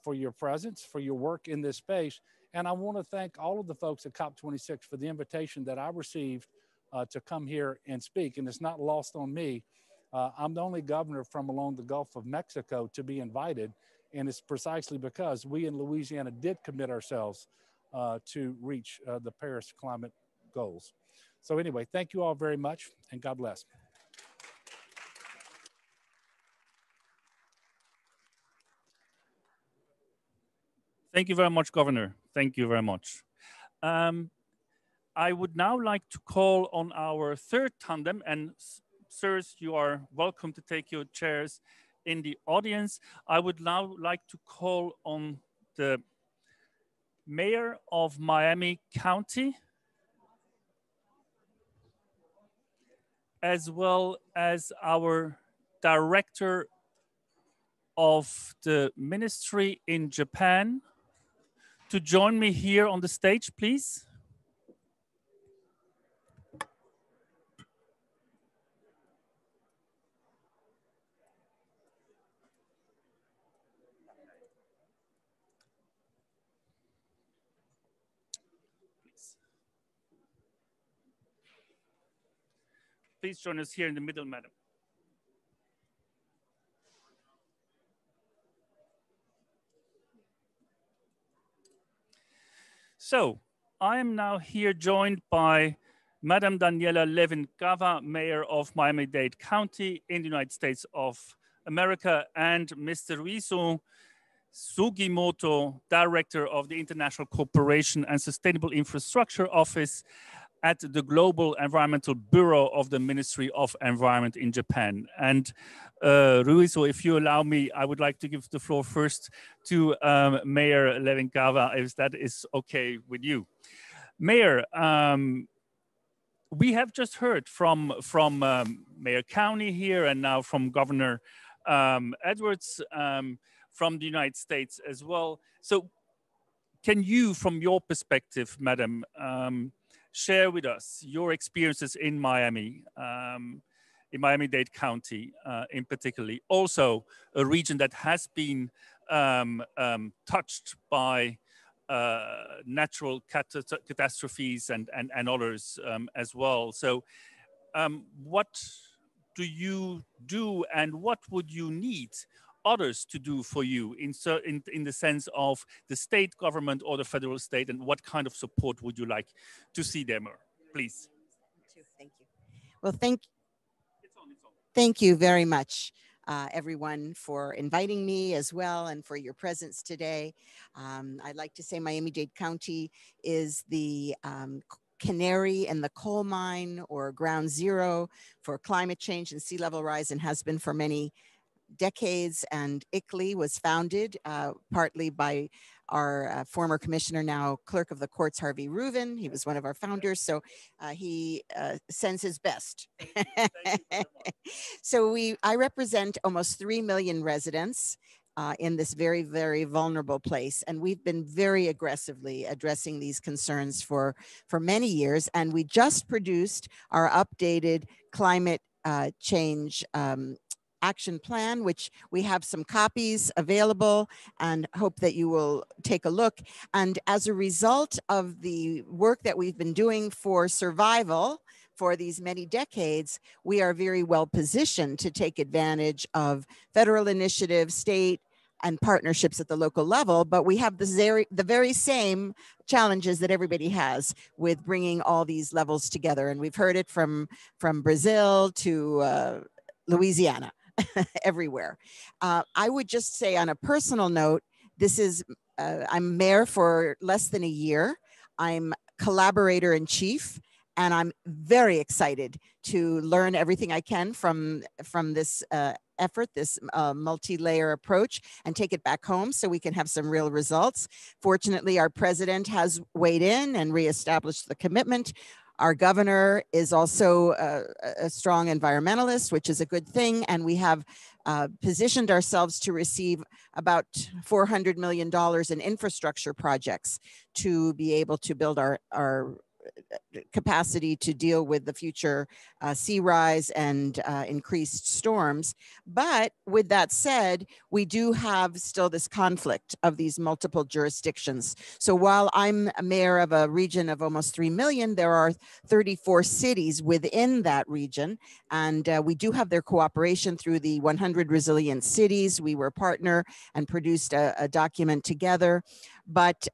for your presence, for your work in this space. And I want to thank all of the folks at COP26 for the invitation that I received to come here and speak. And it's not lost on me. I'm the only governor from along the Gulf of Mexico to be invited. And it's precisely because we in Louisiana did commit ourselves to reach the Paris climate goals. So anyway, thank you all very much, and God bless. Thank you very much, Governor. Thank you very much. I would now like to call on our third tandem, and sirs, you are welcome to take your chairs in the audience. I would now like to call on the Mayor of Miami County, as well as our Director of the Ministry in Japan, to join me here on the stage, please. Please join us here in the middle, madam. So I am now here joined by Madam Daniela Levin-Gava, Mayor of Miami-Dade County in the United States of America, and Mr. Ruizo Sugimoto, Director of the International Cooperation and Sustainable Infrastructure Office at the Global Environmental Bureau of the Ministry of Environment in Japan. And Ruizo, if you allow me, I would like to give the floor first to Mayor Levinkava, if that is okay with you. Mayor, we have just heard from Mayor County here and now from Governor Edwards from the United States as well. So can you, from your perspective, Madam, share with us your experiences in Miami, in Miami-Dade County in particular, also a region that has been touched by natural catastrophes and others as well. So what do you do and what would you need others to do for you in the sense of the state government or the federal state, and what kind of support would you like to see them? Please. Thank you. Well, thank you very much, everyone, for inviting me as well and for your presence today. I'd like to say Miami-Dade County is the canary in the coal mine or ground zero for climate change and sea level rise, and has been for many decades. And ICLEI was founded partly by our former commissioner, now clerk of the courts, Harvey Reuven. He was one of our founders, so he sends his best. So I represent almost 3 million residents in this very, very vulnerable place. And we've been very aggressively addressing these concerns for many years. And we just produced our updated climate change action plan, which we have some copies available and hope that you will take a look. And as a result of the work that we've been doing for survival for these many decades, we are very well positioned to take advantage of federal initiatives, state and partnerships at the local level, but we have the very same challenges that everybody has with bringing all these levels together. And we've heard it from Brazil to Louisiana. Everywhere. I would just say on a personal note, this is, I'm mayor for less than a year. I'm collaborator in chief, and I'm very excited to learn everything I can from this effort, this multi-layer approach, and take it back home so we can have some real results. Fortunately, our president has weighed in and reestablished the commitment. Our governor is also a strong environmentalist, which is a good thing. And we have positioned ourselves to receive about $400 million in infrastructure projects to be able to build our capacity to deal with the future sea rise and increased storms. But with that said, we do have still this conflict of these multiple jurisdictions. So while I'm a mayor of a region of almost 3 million, there are 34 cities within that region. And we do have their cooperation through the 100 Resilient Cities. We were a partner and produced a document together. But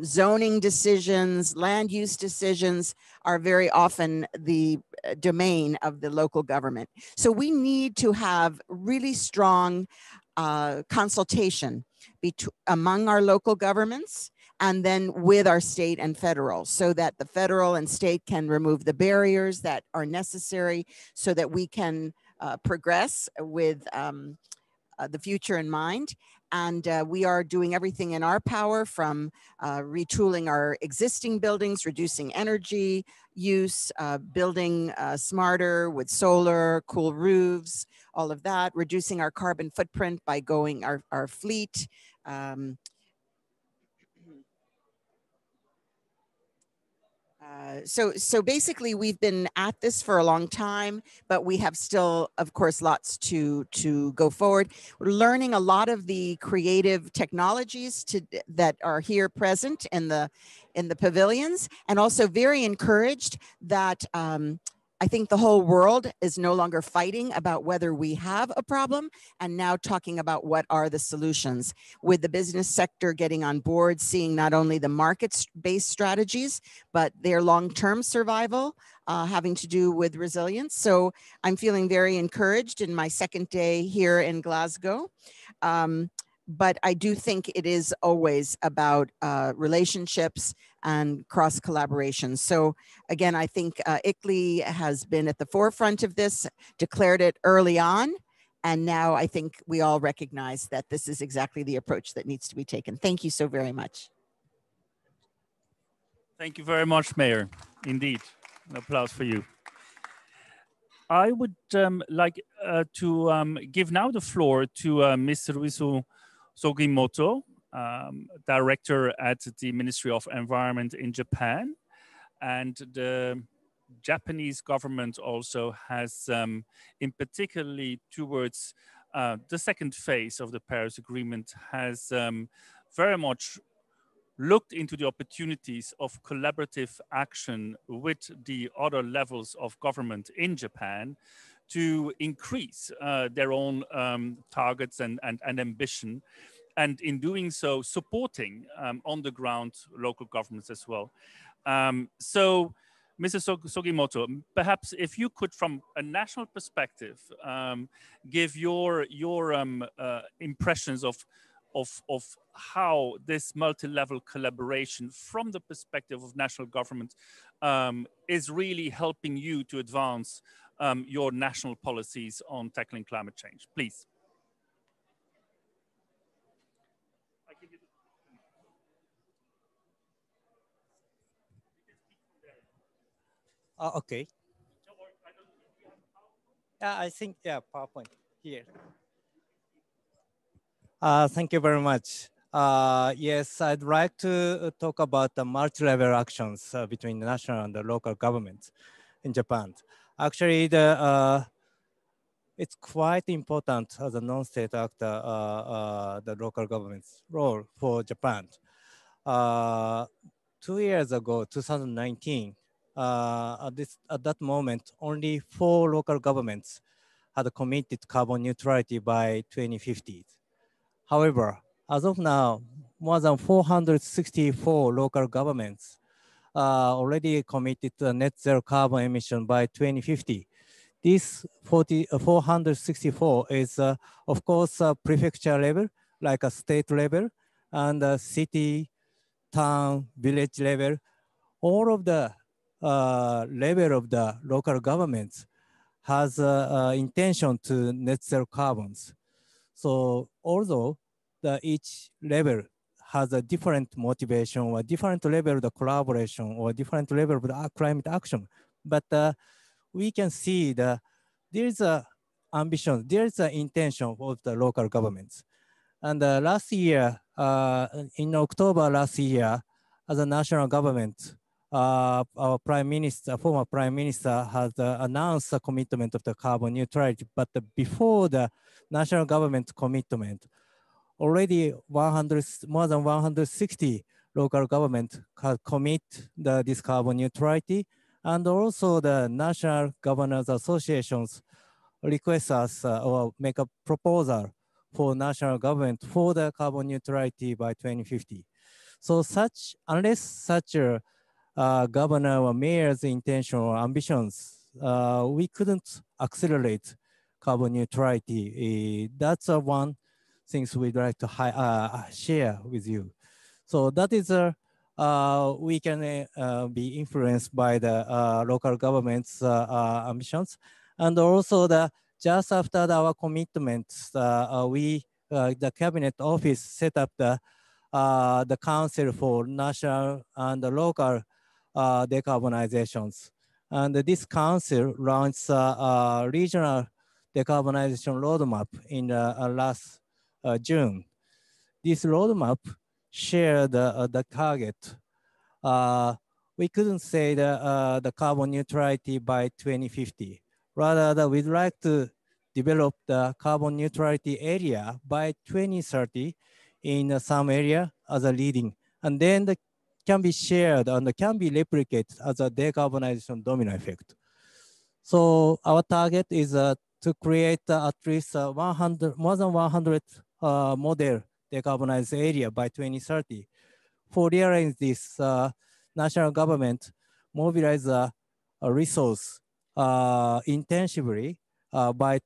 zoning decisions, land use decisions are very often the domain of the local government. So we need to have really strong consultation among our local governments and then with our state and federal, so that the federal and state can remove the barriers that are necessary so that we can progress with the future in mind. And we are doing everything in our power, from retooling our existing buildings, reducing energy use, building smarter with solar, cool roofs, all of that, reducing our carbon footprint by going our fleet. So basically, we've been at this for a long time, but we have still, of course, lots to go forward. We're learning a lot of the creative technologies that are here present in the pavilions, and also very encouraged that I think the whole world is no longer fighting about whether we have a problem and now talking about what are the solutions, with the business sector getting on board, seeing not only the market-based strategies, but their long-term survival having to do with resilience. So I'm feeling very encouraged in my second day here in Glasgow. But I do think it is always about relationships and cross collaboration. So again, I think ICLEI has been at the forefront of this, declared it early on, and now I think we all recognize that this is exactly the approach that needs to be taken. Thank you so very much. Thank you very much, Mayor. Indeed, an applause for you. I would like to give now the floor to Mr. Ruizu Sugimoto, director at the Ministry of Environment in Japan. And the Japanese government also has, in particularly towards the second phase of the Paris Agreement, has very much looked into the opportunities of collaborative action with the other levels of government in Japan to increase their own targets and ambition, and in doing so, supporting on the ground local governments as well. So, Mr. Sugimoto, perhaps if you could, from a national perspective, give your impressions of how this multi-level collaboration from the perspective of national government is really helping you to advance your national policies on tackling climate change, please. Okay. I think, yeah, PowerPoint here. Thank you very much. Yes, I'd like to talk about the multi-level actions between the national and the local governments in Japan. Actually, it's quite important as a non-state actor, the local government's role for Japan. 2 years ago, 2019, at that moment, only 4 local governments had committed carbon neutrality by 2050. However, as of now, more than 464 local governments already committed to net zero carbon emission by 2050. This 464 is, of course, prefecture level, like a state level, and city, town, village level. All of the level of the local governments has intention to net zero carbons. So although each level has a different motivation or different level of the collaboration or different level of the climate action, but we can see that there is a ambition, there is an intention of the local governments. And last year, in October last year, as a national government, our prime minister, former prime minister, has announced a commitment of the carbon neutrality. But before the national government commitment, already more than 160 local governments have commit this carbon neutrality, and also the national governors associations request us or make a proposal for national government for the carbon neutrality by 2050. So unless such a governor or mayor's intention or ambitions, we couldn't accelerate carbon neutrality. That's one thing we'd like to share with you. So that is we can be influenced by the local government's ambitions, and also just after our commitments, the cabinet office set up the council for national and local decarbonizations, and this council launched a regional decarbonization roadmap in last June. This roadmap shared the target. We couldn't say the carbon neutrality by 2050. Rather, we'd like to develop the carbon neutrality area by 2030 in some area as a leading, and then can be shared and can be replicated as a decarbonization domino effect. So our target is to create at least more than 100 model decarbonized area by 2030. For realizing this, national government mobilize a resource intensively by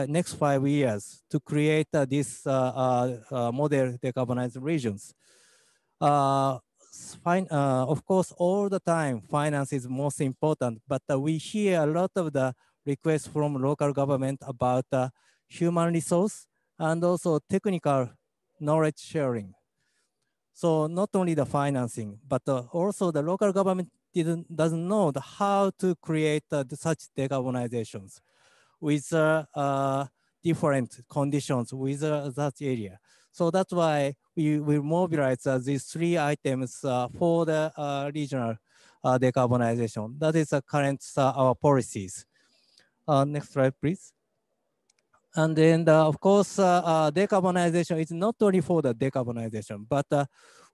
next 5 years to create this model decarbonized regions. Of course, all the time, finance is most important, but we hear a lot of the requests from local government about human resource and also technical knowledge sharing. So not only the financing, but also the local government doesn't know how to create such decarbonizations with different conditions with that area. So that's why we will mobilize these 3 items for the regional decarbonization. That is current our policies. Next slide, please. And then, of course, decarbonization is not only for the decarbonization, but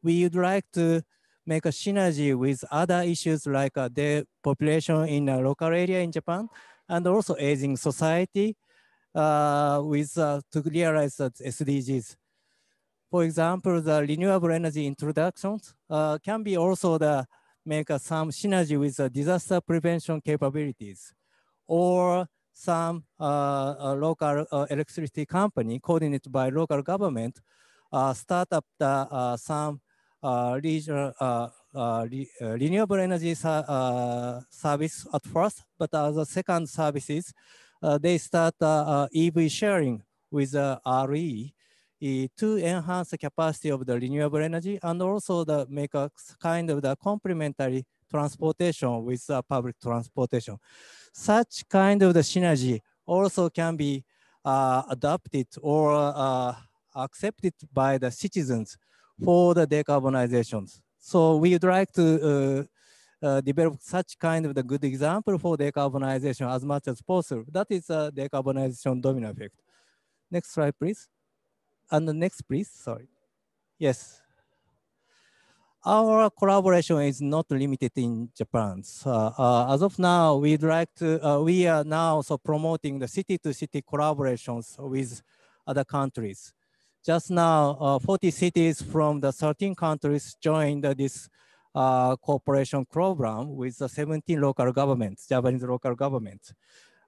we would like to make a synergy with other issues like the population in a local area in Japan, and also aging society to realize that SDGs. For example, the renewable energy introductions can be also make some synergy with disaster prevention capabilities, or some local electricity company coordinated by local government start up some regional renewable energy service at first, but as a second services, they start EV sharing with RE to enhance the capacity of the renewable energy, and also make a kind of the complementary transportation with public transportation. Such kind of the synergy also can be adopted or accepted by the citizens for the decarbonizations. So we would like to develop such kind of the good example for decarbonization as much as possible. That is a decarbonization domino effect. Next slide, please. And the next, please, sorry. Yes. Our collaboration is not limited in Japan. As of now, we'd like to, we are now also promoting the city-to-city collaborations with other countries. Just now, 40 cities from the 13 countries joined this cooperation program with the 17 local governments, Japanese local governments.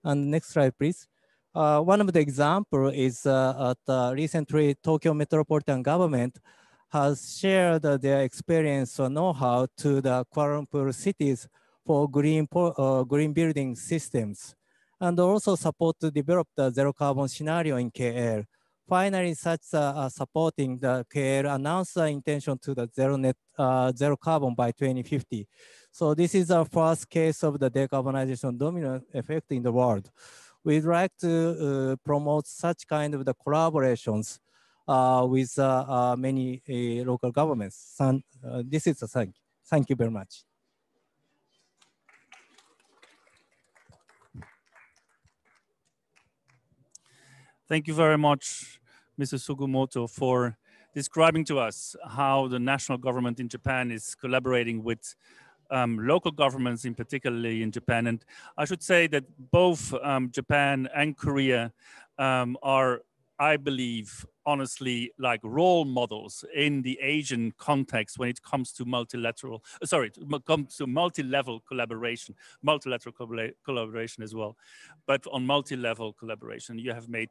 And next slide, please. One of the example is recently Tokyo Metropolitan Government has shared their experience or know-how to the Kuala Lumpur cities for green building systems, and also support to develop the zero carbon scenario in KL. Finally, such supporting the KL announced the intention to the zero carbon by 2050. So this is our first case of the decarbonization domino effect in the world. We'd like to promote such kind of the collaborations with many local governments. This is a thank. Thank you very much. Thank you very much, Mr. Sugimoto, for describing to us how the national government in Japan is collaborating with local governments, in particularly in Japan. And I should say that both Japan and Korea are, I believe, honestly, like role models in the Asian context when it comes to multilateral, comes to multi-level collaboration, multilateral collaboration as well. But on multi-level collaboration, you have made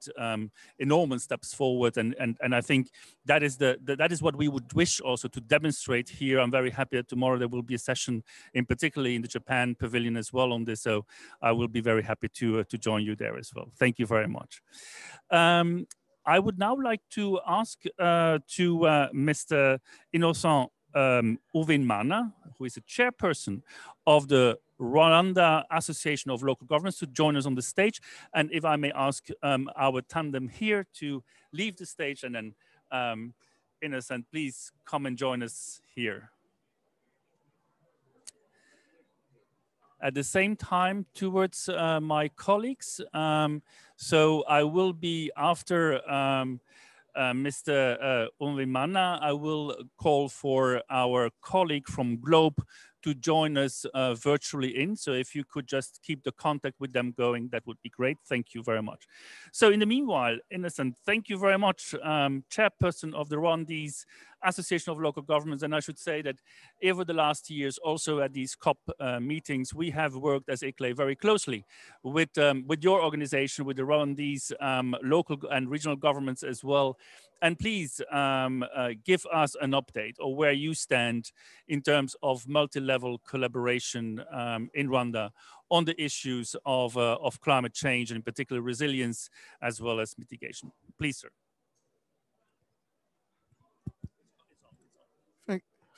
enormous steps forward, and I think that is what we would wish also to demonstrate here. I'm very happy that tomorrow there will be a session, in particularly in the Japan pavilion as well on this. So I will be very happy to join you there as well. Thank you very much. I would now like to ask Mr. Innocent Uvinmana, who is the chairperson of the Rwanda Association of Local Governments, to join us on the stage. And if I may ask our tandem here to leave the stage, and then Innocent, please come and join us here. At the same time, towards my colleagues. So I will be, after Mr. Uvinmana, I will call for our colleague from Globe to join us virtually in. So if you could just keep the contact with them going, that would be great. Thank you very much. So in the meanwhile, Innocent, thank you very much, chairperson of the Rwandese Association of Local Governments. And I should say that over the last years, also at these COP meetings, we have worked as ICLEI very closely with your organization, with the Rwandese local and regional governments as well. And please give us an update on where you stand in terms of multi-level collaboration in Rwanda on the issues of climate change, and in particular resilience as well as mitigation. Please, sir.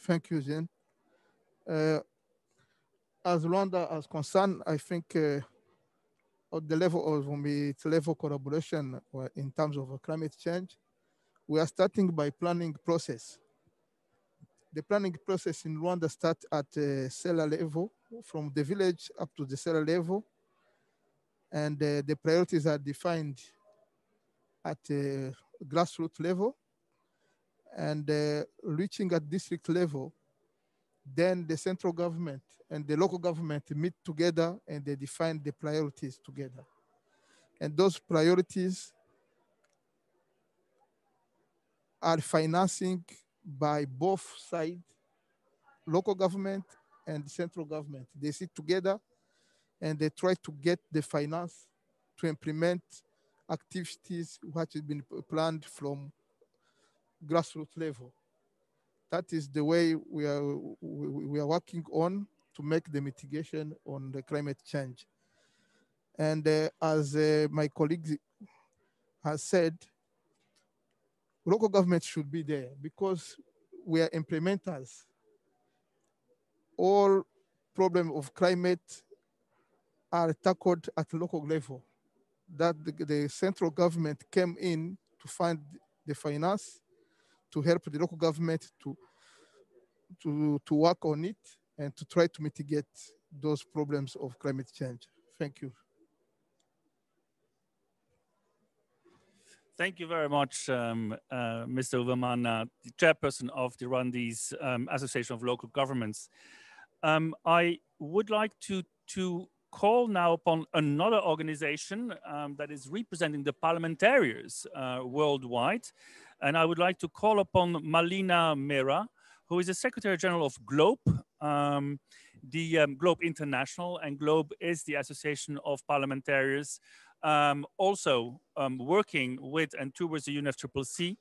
Thank you, Jean. As Rwanda is concerned, I think at the level of multi-level collaboration in terms of climate change, we are starting by planning process. The planning process in Rwanda starts at cellular level, from the village up to the cellular level, and the priorities are defined at grassroots level, and reaching at district level, then the central government and the local government meet together and they define the priorities together. And those priorities are financing by both sides, local government and central government. They sit together and they try to get the finance to implement activities which has been planned from grassroots level. That is the way we are working on to make the mitigation on the climate change. And as my colleague has said, local government should be there because we are implementers. All problems of climate are tackled at local level. That the central government came in to find the finance to help the local government to work on it and to try to mitigate those problems of climate change. Thank you. Thank you very much, Mr. Uvamana, the chairperson of the Rwandese Association of Local Governments. I would like to call now upon another organization that is representing the parliamentarians worldwide. And I would like to call upon Malina Mera, who is the Secretary General of GLOBE, GLOBE International, and GLOBE is the Association of Parliamentarians also working with and towards the UNFCCC.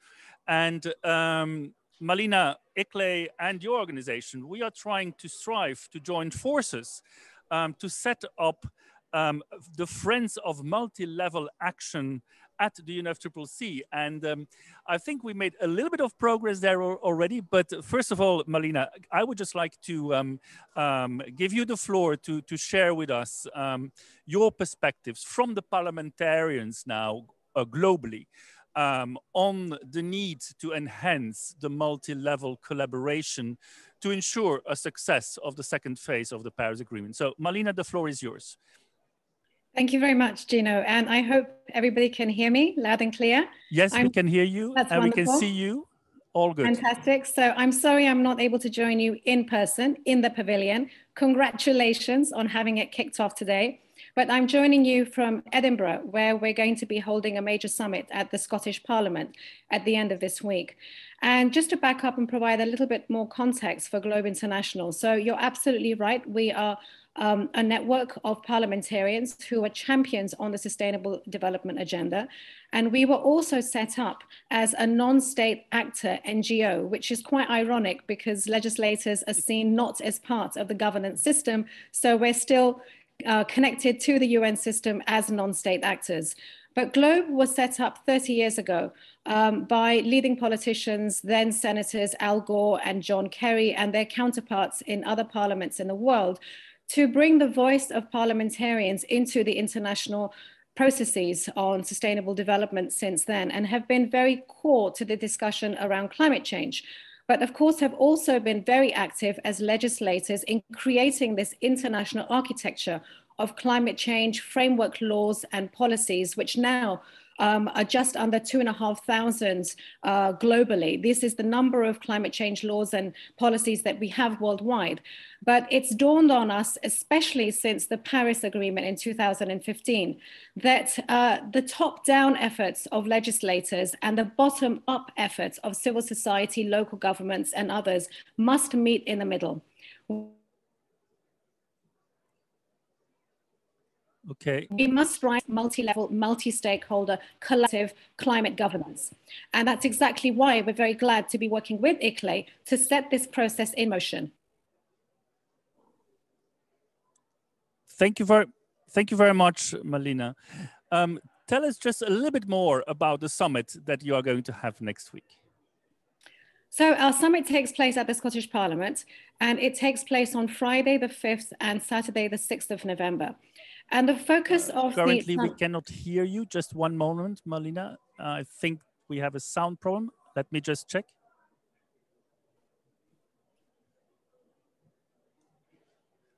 And Malina, ICLEI and your organization, we are trying to strive to join forces to set up the Friends of Multi-Level Action at the UNFCCC. And I think we made a little bit of progress there already. But first of all, Malina, I would just like to give you the floor to share with us your perspectives from the parliamentarians now globally on the need to enhance the multi-level collaboration to ensure a success of the second phase of the Paris Agreement. So Malina, the floor is yours. Thank you very much, Gino. And I hope everybody can hear me loud and clear. Yes, we can hear you and wonderful. We can see you. All good. Fantastic. So I'm sorry I'm not able to join you in person in the pavilion. Congratulations on having it kicked off today. But I'm joining you from Edinburgh, where we're going to be holding a major summit at the Scottish Parliament at the end of this week. And just to back up and provide a little bit more context for Globe International. So you're absolutely right. We are a network of parliamentarians who are champions on the Sustainable Development Agenda. And we were also set up as a non-state actor NGO, which is quite ironic because legislators are seen not as part of the governance system. So we're still connected to the UN system as non-state actors. But GLOBE was set up 30 years ago by leading politicians, then Senators Al Gore and John Kerry and their counterparts in other parliaments in the world, to bring the voice of parliamentarians into the international processes on sustainable development since then, and have been very core to the discussion around climate change. But of course have also been very active as legislators in creating this international architecture of climate change framework laws and policies, which now are just under 2,500 globally. This is the number of climate change laws and policies that we have worldwide. But it's dawned on us, especially since the Paris Agreement in 2015, that the top-down efforts of legislators and the bottom-up efforts of civil society, local governments, and others must meet in the middle. Okay. We must drive multi-level, multi-stakeholder, collective climate governance. And that's exactly why we're very glad to be working with ICLEI to set this process in motion. Thank you very much, Malina. Tell us just a little bit more about the summit that you are going to have next week. So our summit takes place at the Scottish Parliament, and it takes place on Friday the 5th and Saturday the 6th of November. And the focus of currently we cannot hear you. Just one moment, Malina. I think we have a sound problem. Let me just check.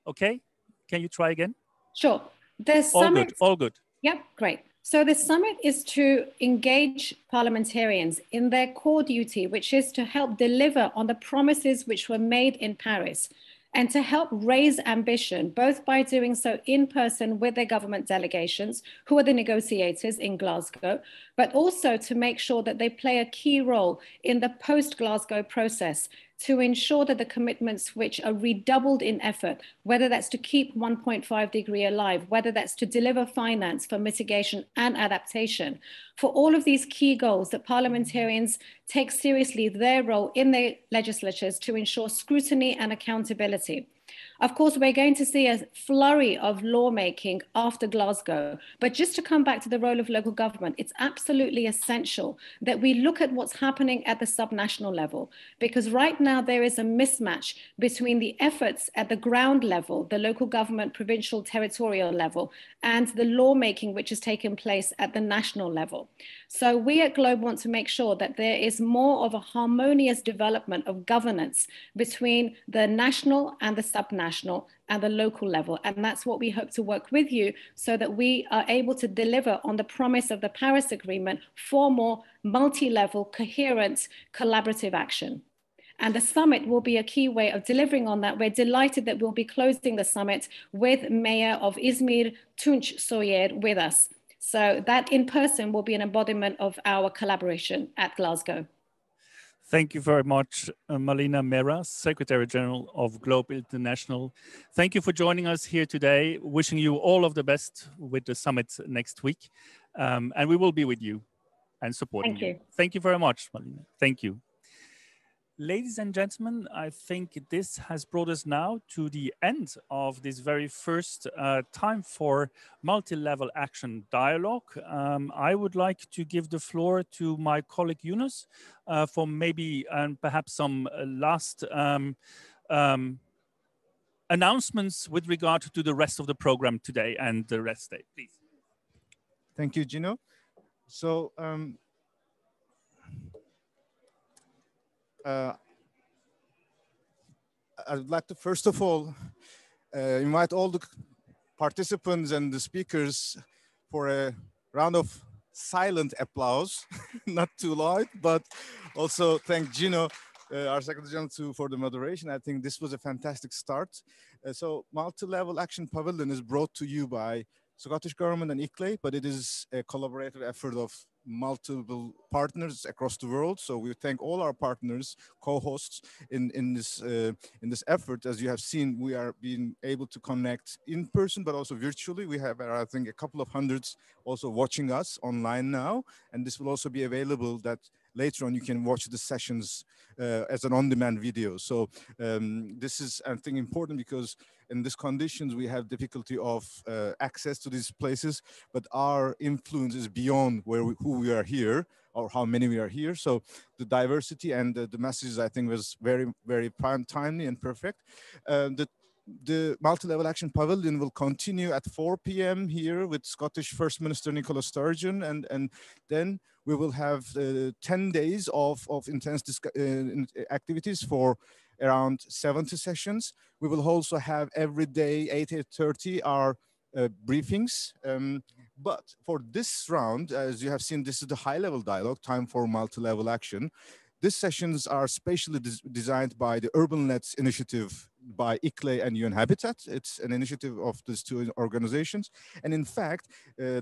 Okay, can you try again? Sure. The summit, all good. Yep, great. So the summit is to engage parliamentarians in their core duty, which is to help deliver on the promises which were made in Paris, and to help raise ambition, both by doing so in person with their government delegations, who are the negotiators in Glasgow, but also to make sure that they play a key role in the post-Glasgow process to ensure that the commitments which are redoubled in effort, whether that's to keep 1.5 degree alive, whether that's to deliver finance for mitigation and adaptation, for all of these key goals, that parliamentarians take seriously their role in their legislatures to ensure scrutiny and accountability. Of course, we're going to see a flurry of lawmaking after Glasgow. But just to come back to the role of local government, it's absolutely essential that we look at what's happening at the subnational level, because right now there is a mismatch between the efforts at the ground level, the local government, provincial, territorial level, and the lawmaking which has taken place at the national level. So we at Globe want to make sure that there is more of a harmonious development of governance between the national and the subnational and the local level. And that's what we hope to work with you so that we are able to deliver on the promise of the Paris Agreement for more multi-level, coherent, collaborative action. And the summit will be a key way of delivering on that. We're delighted that we'll be closing the summit with Mayor of Izmir, Tunç Soyer, with us. So that in person will be an embodiment of our collaboration at Glasgow. Thank you very much, Malina Mera, Secretary General of Globe International. Thank you for joining us here today. Wishing you all of the best with the summit next week. And we will be with you and supporting you. Thank you very much, Malina. Thank you. Ladies and gentlemen, I think this has brought us now to the end of this very first Time for Multi-Level Action dialogue. I would like to give the floor to my colleague Yunus for maybe perhaps some last announcements with regard to the rest of the program today and the rest day, please. Thank you, Gino. So, I'd like to first of all invite all the participants and the speakers for a round of silent applause, not too loud, but also thank Gino, our Secretary General, for the moderation. I think this was a fantastic start. So Multi-Level Action Pavilion is brought to you by Scottish Government and ICLEI, but it is a collaborative effort of multiple partners across the world. So we thank all our partners, co-hosts in this effort. As you have seen, we are being able to connect in person, but also virtually. We have, I think, a couple of hundreds also watching us online now, and this will also be available that later on you can watch the sessions as an on-demand video. So this is, I think, important because in these conditions we have difficulty of access to these places, but our influence is beyond who we are here or how many we are here. So the diversity and the messages, I think, was very, very timely and perfect. The Multi-Level Action Pavilion will continue at 4 p.m. here with Scottish First Minister Nicola Sturgeon, and then we will have 10 days of intense activities for around 70 sessions. We will also have every day 8:30 our briefings. But for this round, as you have seen, this is the high-level dialogue, Time for Multilevel Action. These sessions are specially designed by the Urban Nets initiative by ICLEI and UN Habitat. It's an initiative of these two organizations. And in fact,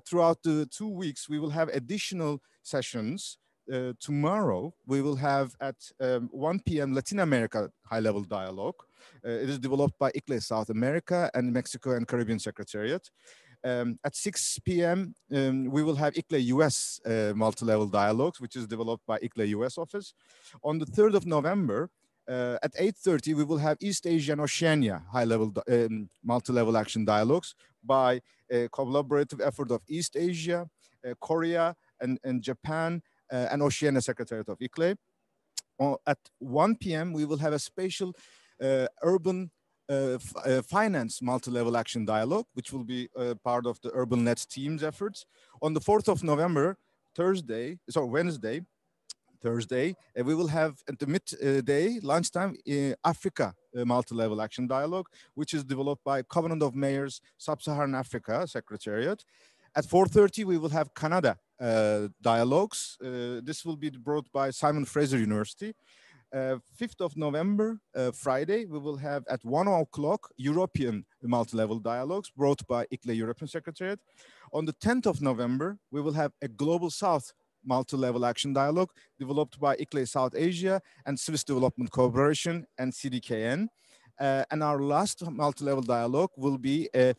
throughout the 2 weeks, we will have additional sessions. Tomorrow, we will have at 1 p.m. Latin America high-level dialogue. It is developed by ICLEI South America and Mexico and Caribbean Secretariat. At 6 p.m., we will have ICLEI US multi-level dialogues, which is developed by ICLEI US office. On the 3rd of November, at 8:30, we will have East Asia and Oceania high-level multi-level action dialogues by a collaborative effort of East Asia, Korea, and Japan, and Oceania Secretariat of ICLEI. At 1 p.m., we will have a special urban finance multi-level action dialogue, which will be part of the Urban Nets team's efforts. On the 4th of November, Thursday, we will have at the midday lunchtime Africa multi-level action dialogue, which is developed by Covenant of Mayors Sub-Saharan Africa Secretariat. At 4:30, we will have Canada dialogues. This will be brought by Simon Fraser University. 5th of November, Friday, we will have at 1 o'clock European multi-level dialogues brought by ICLEI European Secretariat. On the 10th of November, we will have a Global South multi-level action dialogue developed by ICLEI South Asia and Swiss Development Cooperation and CDKN. And our last multi-level dialogue will be a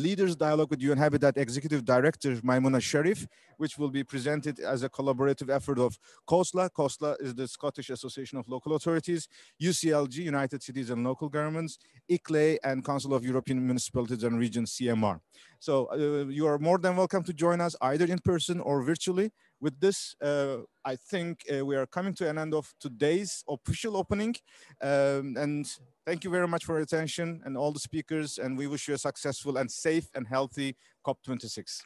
leaders dialogue with UN Habitat Executive Director Maimuna Sharif, which will be presented as a collaborative effort of COSLA. COSLA is the Scottish Association of Local Authorities, UCLG, United Cities and Local Governments, ICLEI, and Council of European Municipalities and Regions, CMR. So you are more than welcome to join us either in person or virtually. With this, I think we are coming to an end of today's official opening. And thank you very much for your attention and all the speakers. And we wish you a successful and safe and healthy COP26.